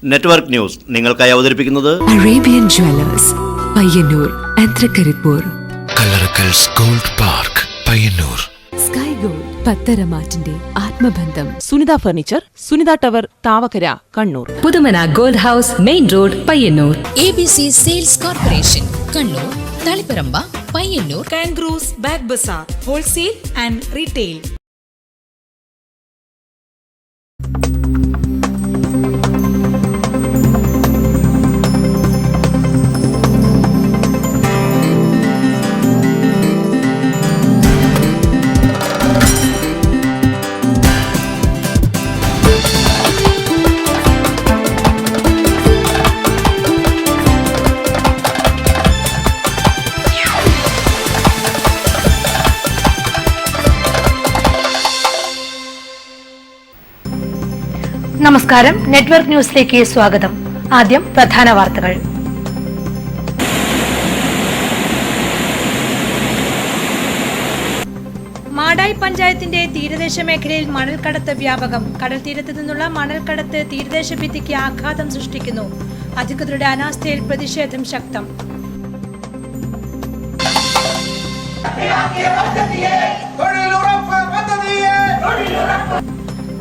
Network news നിങ്ങൾക്കായി അവതരിപ്പിക്കുന്നത് Arabian jewellers Payyanur ആൻധ്രകരിപ്പൂർ, കല്ലറക്കൽസ് gold park Payyanur, sky gold പത്തരമാറ്റിന്റെ ആത്മബന്ധം, Sunitha furniture, Sunitha tower, Thavakkara, Kannur, Puthumana gold house, main road, Payyanur, ABC sales corporation, Kannur, Taliparamba, Payyanur, kangaroos bag bazaar, wholesale and retail. നമസ്കാരം, network ന്യൂസിലേക്ക് സ്വാഗതം. ആദ്യം പ്രധാന വാർത്തകൾ. മാടായി പഞ്ചായത്തിന്റെ തീരദേശ മേഖലയിൽ മണൽക്കടത്ത് വ്യാപകം. കടൽ തീരത്ത് നിന്നുള്ള മണൽക്കടത്ത് തീരദേശ ഭിത്തിക്ക് ആഘാതം സൃഷ്ടിക്കുന്നു. അധികൃതരുടെ അനാസ്ഥയിൽ പ്രതിഷേധം ശക്തം.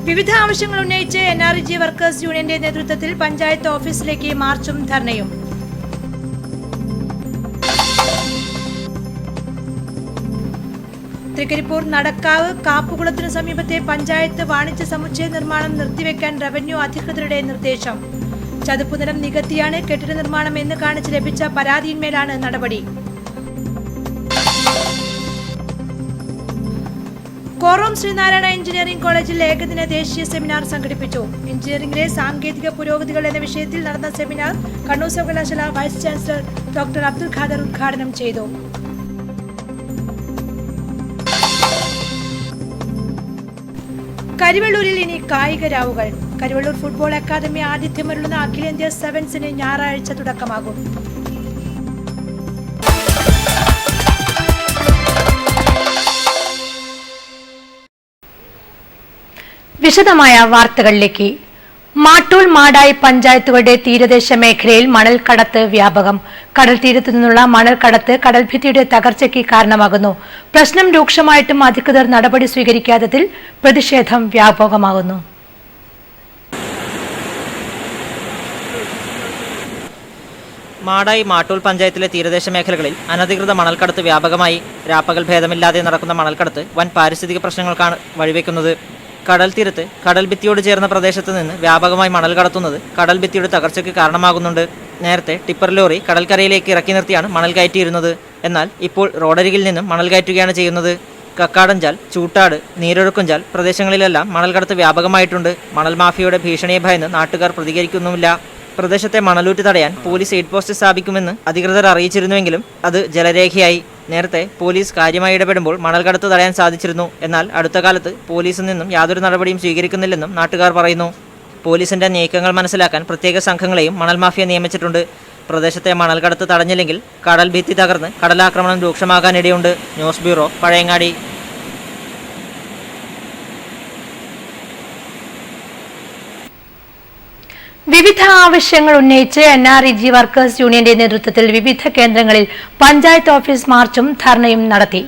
വിവിധ ആവശ്യങ്ങൾ ഉന്നയിച്ച് NREG വർക്കേഴ്സ് യൂണിയന്റെ നേതൃത്വത്തിൽ പഞ്ചായത്ത് ഓഫീസിലേക്ക് മാർച്ചും ധർണയും. തൃക്കരിപ്പൂർ നടക്കാവ് കാപ്പുകുളത്തിനു സമീപത്തെ പഞ്ചായത്ത് വാണിജ്യ സമുച്ചയ നിർമ്മാണം നിർത്തിവെക്കാൻ റവന്യൂ അധികൃതരുടെ നിർദ്ദേശം. ചതുപ്പുനിലം നികത്തിയാണ് കെട്ടിട നിർമ്മാണം എന്ന് കാണിച്ച് ലഭിച്ച പരാതിയിന്മേലാണ് നടപടി. കോറോം ശ്രീനാരായണ എഞ്ചിനീയറിംഗ് കോളേജിൽ ഏകദിന ദേശീയ സെമിനാർ സംഘടിപ്പിച്ചു. എഞ്ചിനീയറിംഗിലെ സാങ്കേതിക പുരോഗതികൾ എന്ന വിഷയത്തിൽ നടന്ന സെമിനാർ കണ്ണൂർ സർവകലാശാല vice chancellor doctor Abdul Khader ഉദ്ഘാടനം ചെയ്തു. കരിവെള്ളൂരിൽ ഇനി കായിക രാവുകൾ. കരിവെള്ളൂർ ഫുട്ബോൾ അക്കാദമി ആതിഥ്യമരുളുന്ന അഖിലേന്ത്യാ സെവൻസിന് ഞായറാഴ്ച തുടക്കമാകും. വിശദമായ വാർത്തകളിലേക്ക്. മാട്ടൂൽ, മാടായി പഞ്ചായത്തുകളുടെ തീരദേശ മേഖലയിൽ മണൽക്കടത്ത് വ്യാപകം. കടൽ തീരത്തു നിന്നുള്ള മണൽക്കടത്ത് കടൽഭിത്തിയുടെ തകർച്ചയ്ക്ക് കാരണമാകുന്നു. പ്രശ്നം രൂക്ഷമായിട്ടും അധികൃതർ നടപടി സ്വീകരിക്കാത്തതിൽ പ്രതിഷേധം വ്യാപകമാകുന്നു. മാടായി, മാട്ടൂൽ പഞ്ചായത്തിലെ തീരദേശ മേഖലകളിൽ അനധികൃത മണൽക്കടത്ത് വ്യാപകമായി. രാപ്പകൽ ഭേദമില്ലാതെ നടക്കുന്ന മണൽക്കടത്ത് വൻ പാരിസ്ഥിതിക പ്രശ്നങ്ങൾക്കാണ് വഴിവെക്കുന്നത്. കടൽ തീരത്ത് കടൽ ഭിത്തിയോട് ചേർന്ന പ്രദേശത്ത് നിന്ന് വ്യാപകമായി മണൽ കടത്തുന്നത് കടൽ ഭിത്തിയുടെ തകർച്ചയ്ക്ക് കാരണമാകുന്നുണ്ട്. നേരത്തെ ടിപ്പർ ലോറി കടൽക്കരയിലേക്ക് ഇറക്കി നിർത്തിയാണ് മണൽ കയറ്റിയിരുന്നത്. എന്നാൽ ഇപ്പോൾ റോഡരികിൽ നിന്നും മണൽ കയറ്റുകയാണ് ചെയ്യുന്നത്. കക്കാടഞ്ചാൽ, ചൂട്ടാട്, നീരൊഴുക്കുംചാൽ പ്രദേശങ്ങളിലെല്ലാം മണൽ കടത്ത് വ്യാപകമായിട്ടുണ്ട്. മണൽ മാഫിയയുടെ ഭീഷണിയെ ഭയന്ന് നാട്ടുകാർ പ്രതികരിക്കുന്നുമില്ല. പ്രദേശത്തെ മണലൂറ്റ് തടയാൻ പോലീസ് എയ്ഡ് പോസ്റ്റ് സ്ഥാപിക്കുമെന്ന് അധികൃതർ അറിയിച്ചിരുന്നുവെങ്കിലും അത് ജലരേഖയായി. നേരത്തെ പോലീസ് കാര്യമായി ഇടപെടുമ്പോൾ മണൽ കടത്ത് തടയാൻ സാധിച്ചിരുന്നു. എന്നാൽ അടുത്ത കാലത്ത് പോലീസിൽ നിന്നും യാതൊരു നടപടിയും സ്വീകരിക്കുന്നില്ലെന്നും നാട്ടുകാർ പറയുന്നു. പോലീസിന്റെ നീക്കങ്ങൾ മനസ്സിലാക്കാൻ പ്രത്യേക സംഘങ്ങളെയും മണൽ മാഫിയ നിയമിച്ചിട്ടുണ്ട്. പ്രദേശത്തെ മണൽ കടത്ത് തടഞ്ഞില്ലെങ്കിൽ കടൽ ഭിത്തി തകർന്ന് കടലാക്രമണം രൂക്ഷമാകാനിടയുണ്ട്. News bureau, Pazhayangadi. വിവിധ ആവശ്യങ്ങൾ ഉന്നയിച്ച് NREG വർക്കേഴ്സ് യൂണിയന്റെ നേതൃത്വത്തിൽ വിവിധ കേന്ദ്രങ്ങളിൽ പഞ്ചായത്ത് ഓഫീസ് മാർച്ചും ധർണയും നടത്തി.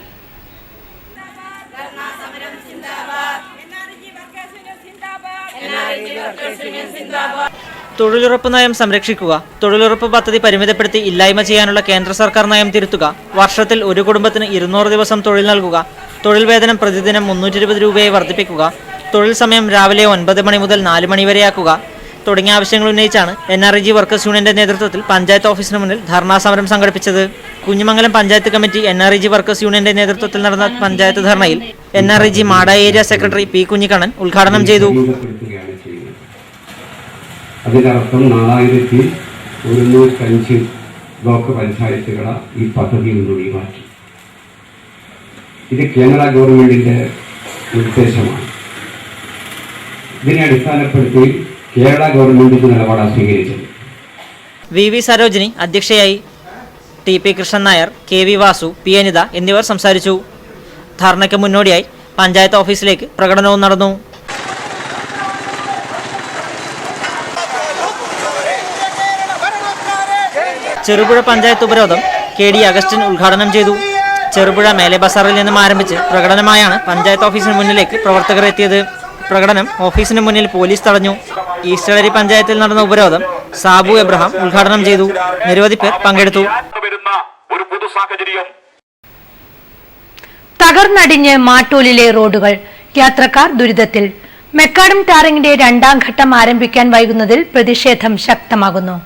തൊഴിലുറപ്പ് നയം സംരക്ഷിക്കുക. തൊഴിലുറപ്പ് പദ്ധതി പരിമിതപ്പെടുത്തി ഇല്ലായ്മ ചെയ്യാനുള്ള കേന്ദ്ര സർക്കാർ നയം തിരുത്തുക. വർഷത്തിൽ ഒരു കുടുംബത്തിന് 200 ദിവസം തൊഴിൽ നൽകുക. തൊഴിൽ വേതനം പ്രതിദിനം 320 രൂപയായി വർദ്ധിപ്പിക്കുക. തൊഴിൽ സമയം രാവിലെ 9 മണി മുതൽ 4 മണി വരെയാക്കുക തുടങ്ങിയ ആവശ്യങ്ങൾ ഉന്നയിച്ചാണ് NREG വർക്കേഴ്സ് യൂണിയന്റെ നേതൃത്വത്തിൽ പഞ്ചായത്ത് ഓഫീസിന് മുന്നിൽ ധർണാ സമരം സംഘടിപ്പിച്ചത്. Kunhimangalam panchayat committee NREG workers യൂണിയന്റെ നേതൃത്വത്തിൽ നടന്ന പഞ്ചായത്ത് ധർണയിൽ NREG Madayi area secretary P. Kunhikannan ഉദ്ഘാടനം ചെയ്തു. അതിനർത്ഥം 4105 ബ്ലോക്ക് പഞ്ചായത്തുകളെ ഈ പദ്ധതിയിൽ നിന്ന് ഒഴിവാക്കി. ഇത് കേന്ദ്ര ഗവൺമെന്റിന്റെ നിർദ്ദേശമാണ്. ഇതിനെ അടിസ്ഥാനപ്പെടുത്തി കേരള ഗവൺമെന്റിന്റെ നിലപാടാണ് സ്വീകരിച്ചത്. VV സരോജിനി അധ്യക്ഷയായി. TP Krishnan Nair, KV Vasu, P. Anitha എന്നിവർ സംസാരിച്ചു. ധർണയ്ക്ക് മുന്നോടിയായി പഞ്ചായത്ത് ഓഫീസിലേക്ക് പ്രകടനവും നടന്നു. ചെറുപുഴ പഞ്ചായത്ത് ഉപരോധം KD അഗസ്റ്റിൻ ഉദ്ഘാടനം ചെയ്തു. ചെറുപുഴ മേലെ ബസാറിൽ നിന്നും ആരംഭിച്ച് പ്രകടനമായാണ് പഞ്ചായത്ത് ഓഫീസിന് മുന്നിലേക്ക് പ്രവർത്തകർ എത്തിയത്. പ്രകടനം ഓഫീസിന് മുന്നിൽ പോലീസ് തടഞ്ഞു. ഈസ്റ്റളരി പഞ്ചായത്തിൽ നടന്ന ഉപരോധം സാബു എബ്രഹാം ഉദ്ഘാടനം ചെയ്തു. നിരവധി പേർ പങ്കെടുത്തു. തകർന്നടിഞ്ഞ് മാട്ടൂലിലെ റോഡുകൾ, യാത്രക്കാർ ദുരിതത്തിൽ. മെക്കാഡം ടാറിംഗിന്റെ രണ്ടാം ഘട്ടം ആരംഭിക്കാൻ വൈകുന്നതിൽ പ്രതിഷേധം ശക്തമാകുന്നു.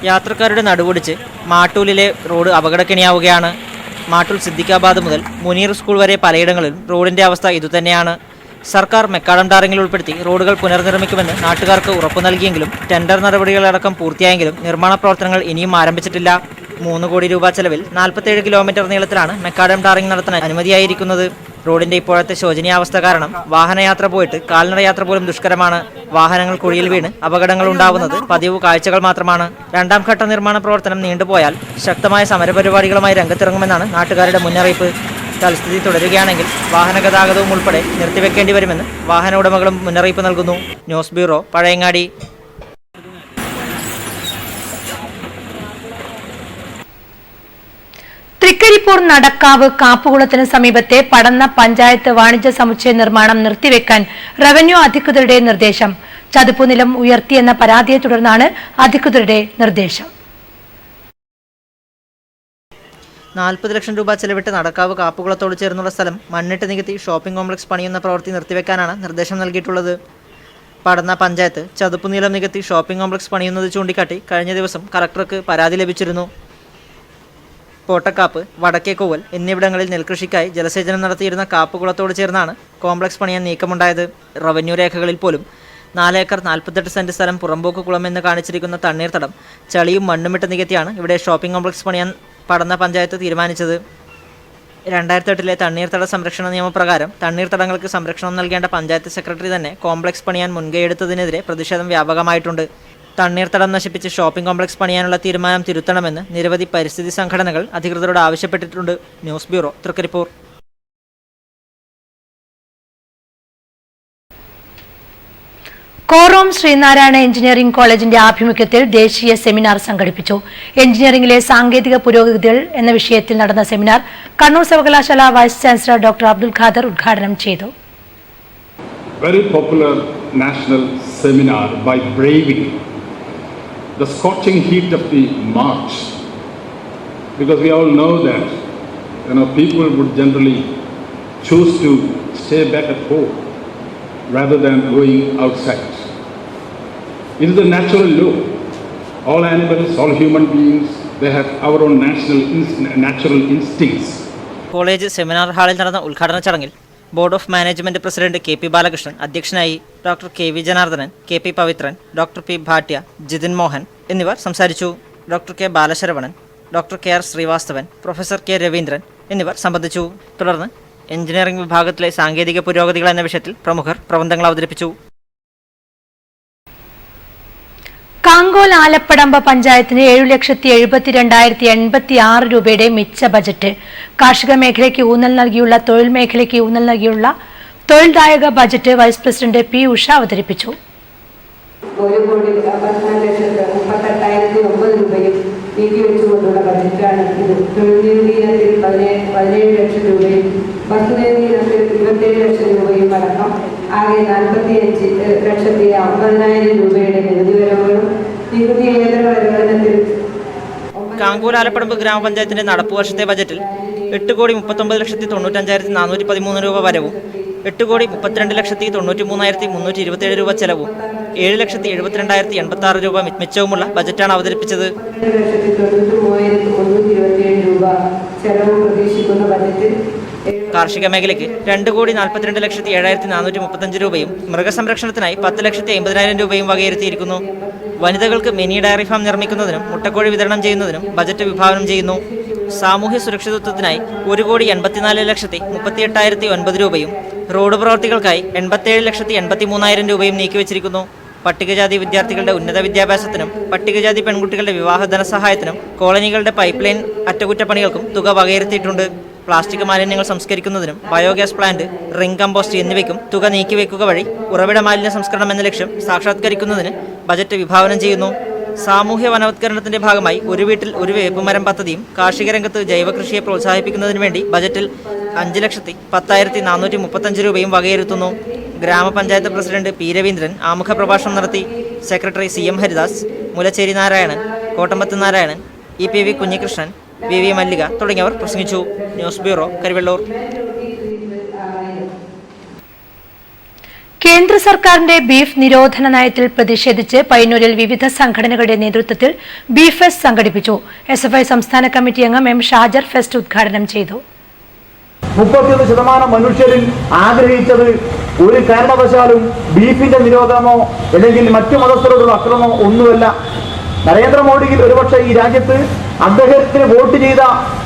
യാത്രക്കാരുടെ നടുവൊടിച്ച് മാട്ടൂലിലെ റോഡ് അപകടക്കെണിയാവുകയാണ്. മാട്ടൂൽ സിദ്ദിഖാബാദ് മുതൽ മുനീർ സ്കൂൾ വരെ പലയിടങ്ങളിലും റോഡിന്റെ അവസ്ഥ ഇതുതന്നെയാണ്. സർക്കാർ മെക്കാഡം ടാറിംഗിൽ ഉൾപ്പെടുത്തി റോഡുകൾ പുനർനിർമ്മിക്കുമെന്ന് നാട്ടുകാർക്ക് ഉറപ്പു നൽകിയെങ്കിലും ടെൻഡർ നടപടികളടക്കം പൂർത്തിയായെങ്കിലും നിർമ്മാണ പ്രവർത്തനങ്ങൾ ഇനിയും ആരംഭിച്ചിട്ടില്ല. 3 കോടി രൂപ ചെലവിൽ 47 കിലോമീറ്റർ നീളത്തിലാണ് മെക്കാഡം ടാറിംഗ് നടത്താൻ അനുമതിയായിരിക്കുന്നത്. റോഡിന്റെ ഇപ്പോഴത്തെ ശോചനീയാവസ്ഥ കാരണം വാഹനയാത്ര പോയിട്ട് കാൽനട യാത്ര പോലും ദുഷ്കരമാണ്. വാഹനങ്ങൾ കുഴിയിൽ വീണ് അപകടങ്ങൾ ഉണ്ടാവുന്നത് പതിവ് കാഴ്ചകൾ മാത്രമാണ്. രണ്ടാം ഘട്ട നിർമ്മാണ പ്രവർത്തനം നീണ്ടുപോയാൽ ശക്തമായ സമരപരിപാടികളുമായി രംഗത്തിറങ്ങുമെന്നാണ് നാട്ടുകാരുടെ മുന്നറിയിപ്പ്. തൽസ്ഥിതി തുടരുകയാണെങ്കിൽ വാഹന ഗതാഗതവും ഉൾപ്പെടെ നിർത്തിവെക്കേണ്ടി വരുമെന്ന് വാഹന ഉടമകളും മുന്നറിയിപ്പ് നൽകുന്നു. News bureau, Pazhayangadi. തൃക്കരിപ്പൂർ നടക്കാവ് കാപ്പുകുളത്തിന് സമീപത്തെ പടന്ന പഞ്ചായത്ത് വാണിജ്യ സമുച്ചയ നിർമ്മാണം നിർത്തിവെക്കാൻ റവന്യൂ അധികൃതരുടെ നിർദ്ദേശം. ചതുപ്പുനിലം ഉയർത്തിയെന്ന പരാതിയെ തുടർന്നാണ് അധികൃതരുടെ നിർദ്ദേശം. 40 ലക്ഷം രൂപ ചെലവിട്ട് നടക്കാവ് കാപ്പുകുളത്തോട് ചേർന്നുള്ള സ്ഥലം മണ്ണിട്ട് നികത്തി ഷോപ്പിംഗ് കോംപ്ലക്സ് പണിയുന്ന പ്രവൃത്തി നിർത്തിവെക്കാനാണ് നിർദ്ദേശം നൽകിയിട്ടുള്ളത്. പടന്ന പഞ്ചായത്ത് ചതുപ്പുനിലം നികത്തി ഷോപ്പിംഗ് കോംപ്ലക്സ് പണിയുന്നത് ചൂണ്ടിക്കാട്ടി കഴിഞ്ഞ ദിവസം കളക്ടർക്ക് പരാതി ലഭിച്ചിരുന്നു. പോട്ടക്കാപ്പ്, വടക്കേക്കോവൽ എന്നിവിടങ്ങളിൽ നെൽകൃഷിക്കായി ജലസേചനം നടത്തിയിരുന്ന കാപ്പുകുളത്തോട് ചേർന്നാണ് കോംപ്ലക്സ് പണിയാൻ നീക്കമുണ്ടായത്. റവന്യൂ രേഖകളിൽ പോലും 4 ഏക്കർ 48 സെന്റ് സ്ഥലം പുറമ്പോക്ക് കുളമെന്ന് കാണിച്ചിരിക്കുന്ന തണ്ണീർത്തടം ചളിയും മണ്ണുമിട്ട് നികത്തിയാണ് ഇവിടെ ഷോപ്പിംഗ് കോംപ്ലക്സ് പണിയാൻ പടന്ന പഞ്ചായത്ത് തീരുമാനിച്ചത്. 2008 തണ്ണീർത്തട സംരക്ഷണ നിയമപ്രകാരം തണ്ണീർത്തടങ്ങൾക്ക് സംരക്ഷണം നൽകേണ്ട പഞ്ചായത്ത് സെക്രട്ടറി തന്നെ കോംപ്ലക്സ് പണിയാൻ മുൻകൈയെടുത്തതിനെതിരെ പ്രതിഷേധം വ്യാപകമായിട്ടുണ്ട്. തണ്ണീർത്തടം നശിപ്പിച്ച് ഷോപ്പിംഗ് കോംപ്ലക്സ് പണിയാനുള്ള തീരുമാനം തിരുത്തണമെന്ന് നിരവധി പരിസ്ഥിതി സംഘടനകൾ അധികൃതരോട് ആവശ്യപ്പെട്ടിട്ടുണ്ട്. News bureau, Thrikaripur. Korom Sreenarayana engineering കോളേജിന്റെ ആഭിമുഖ്യത്തിൽ ദേശീയ സെമിനാർ സംഘടിപ്പിച്ചു. എഞ്ചിനീയറിംഗിലെ സാങ്കേതിക പുരോഗതികൾ എന്ന വിഷയത്തിൽ നടന്ന സെമിനാർ കണ്ണൂർ സർവകലാശാല vice chancellor doctor Abdul Khader ഉദ്ഘാടനം ചെയ്തു. Very popular national seminar by braving the scorching heat of the March, because we all know that people would generally choose to stay back at home rather than going outside. It is the natural law. All animals, all human beings, they have our own natural instincts. College seminar ഹാളിൽ നടന്ന ഉദ്ഘാടന ചടങ്ങിൽ board of management president KP Balakrishnan അധ്യക്ഷനായി. Doctor KV Janardhanan, KP Pavithran, doctor P Bhatia, Jithin Mohan എന്നിവർ സംസാരിച്ചു. Doctor K Balasaravanan, doctor KR Srivastavan, professor K Raveendran എന്നിവർ സംബന്ധിച്ചു. തുടർന്ന് എഞ്ചിനീയറിംഗ് വിഭാഗത്തിലെ സാങ്കേതിക പുരോഗതികൾ എന്ന വിഷയത്തിൽ പ്രമുഖർ പ്രബന്ധങ്ങൾ അവതരിപ്പിച്ചു. കാങ്കോൽ ആലപ്പടമ്പ പഞ്ചായത്തിന് 7,72,86 രൂപയുടെ മിച്ച ബജറ്റ്. കാർഷിക മേഖലയ്ക്ക് ഊന്നൽ നൽകിയുള്ള തൊഴിൽദായക budget vice president P Usha അവതരിപ്പിച്ചു. 1,14,38,09 രൂപയും നീക്കിവെച്ചുകൊണ്ടുള്ള ബജറ്റാണ് ഇത്. തൊഴിൽനികുതി ഇനത്തിൽ 17 ലക്ഷം രൂപയും വസ്തുനികുതി ഇനത്തിൽ 27 ലക്ഷം രൂപയും അടക്കം ആകെ 45,50,000 രൂപയുടെ നികുതി വരവുകളും നികുതിയേതര വരുമാനത്തിൽ. കാങ്കോൽ ആലപ്പടമ്പ് ഗ്രാമപഞ്ചായത്തിന്റെ നടപ്പു വർഷത്തെ ബജറ്റിൽ 8,39,95,413 രൂപ വരവും 8,32,93,327 രൂപ ചെലവും 7,72,086 രൂപ മിച്ചവുമുള്ള ബജറ്റാണ് അവതരിപ്പിച്ചത്. 2,93,327 രൂപ ചെലവ് പ്രതീക്ഷിക്കുന്ന ബജറ്റിൽ കാർഷിക മേഖലയ്ക്ക് 2,47,435 രൂപയും മൃഗസംരക്ഷണത്തിനായി 10,50,000 രൂപയും വകയിരുത്തിയിരിക്കുന്നു. വനിതകൾക്ക് മിനി ഡയറി ഫാം നിർമ്മിക്കുന്നതിനും മുട്ടക്കോഴി വിതരണം ചെയ്യുന്നതിനും ബജറ്റ് വിഭാവനം ചെയ്യുന്നു. സാമൂഹ്യ സുരക്ഷിതത്വത്തിനായി 1,87,38,009 രൂപയും റോഡ് പ്രവർത്തികൾക്കായി 87,83,000 രൂപയും നീക്കിവച്ചിരിക്കുന്നു. പട്ടികജാതി വിദ്യാർത്ഥികളുടെ ഉന്നത വിദ്യാഭ്യാസത്തിനും പട്ടികജാതി പെൺകുട്ടികളുടെ വിവാഹ ധനസഹായത്തിനും കോളനികളുടെ പൈപ്പ് ലൈൻ അറ്റകുറ്റപ്പണികൾക്കും തുക വകയിരുത്തിയിട്ടുണ്ട്. പ്ലാസ്റ്റിക് മാലിന്യങ്ങൾ സംസ്കരിക്കുന്നതിനും ബയോഗ്യാസ് പ്ലാന്റ്, റിംഗ് കമ്പോസ്റ്റ് എന്നിവയ്ക്കും തുക നീക്കിവെക്കുക വഴി ഉറവിട മാലിന്യ സംസ്കരണം എന്ന ലക്ഷ്യം സാക്ഷാത്കരിക്കുന്നതിന് ബജറ്റ് വിഭാവനം ചെയ്യുന്നു. സാമൂഹ്യ വനവത്കരണത്തിന്റെ ഭാഗമായി ഒരു വീട്ടിൽ ഒരു വേപ്പുമരം പദ്ധതിയും കാർഷിക രംഗത്ത് ജൈവകൃഷിയെ പ്രോത്സാഹിപ്പിക്കുന്നതിന് വേണ്ടി ബജറ്റിൽ 5,10,435 രൂപയും വകയിരുത്തുന്നു. ഗ്രാമപഞ്ചായത്ത് പ്രസിഡന്റ് പി രവീന്ദ്രൻ ആമുഖ പ്രഭാഷണം നടത്തി. Secretary CM Haridas, Mulacheri Narayanan, Kottambath Narayanan, EPV Kunhikrishnan, VV Mallika തുടങ്ങിയവർ പ്രസംഗിച്ചു. News bureau, Karivellur. കേന്ദ്ര സർക്കാരിന്റെ ബീഫ് നിരോധന നയത്തിൽ പ്രതിഷേധിച്ച് പയ്യന്നൂരിൽ വിവിധ സംഘടനകളുടെ നേതൃത്വത്തിൽ ബീഫ് ഫെസ്റ്റ് സംഘടിപ്പിച്ചു. SFI സംസ്ഥാന കമ്മിറ്റി അംഗം M ഷാജർ ഫെസ്റ്റ് ഉദ്ഘാടനം ചെയ്തു. 31% മനുഷ്യരിൽ ആഗ്രഹിച്ചത് ഒരു കാരണവശാലും ബീഫിന്റെ നിരോധനമോ അല്ലെങ്കിൽ മറ്റു മതസ്ഥരോടുള്ള അക്രമമോ ഒന്നുമല്ല. നരേന്ദ്രമോദിയിൽ ഒരുപക്ഷെ ഈ രാജ്യത്ത് അദ്ദേഹത്തിന് വോട്ട് ചെയ്ത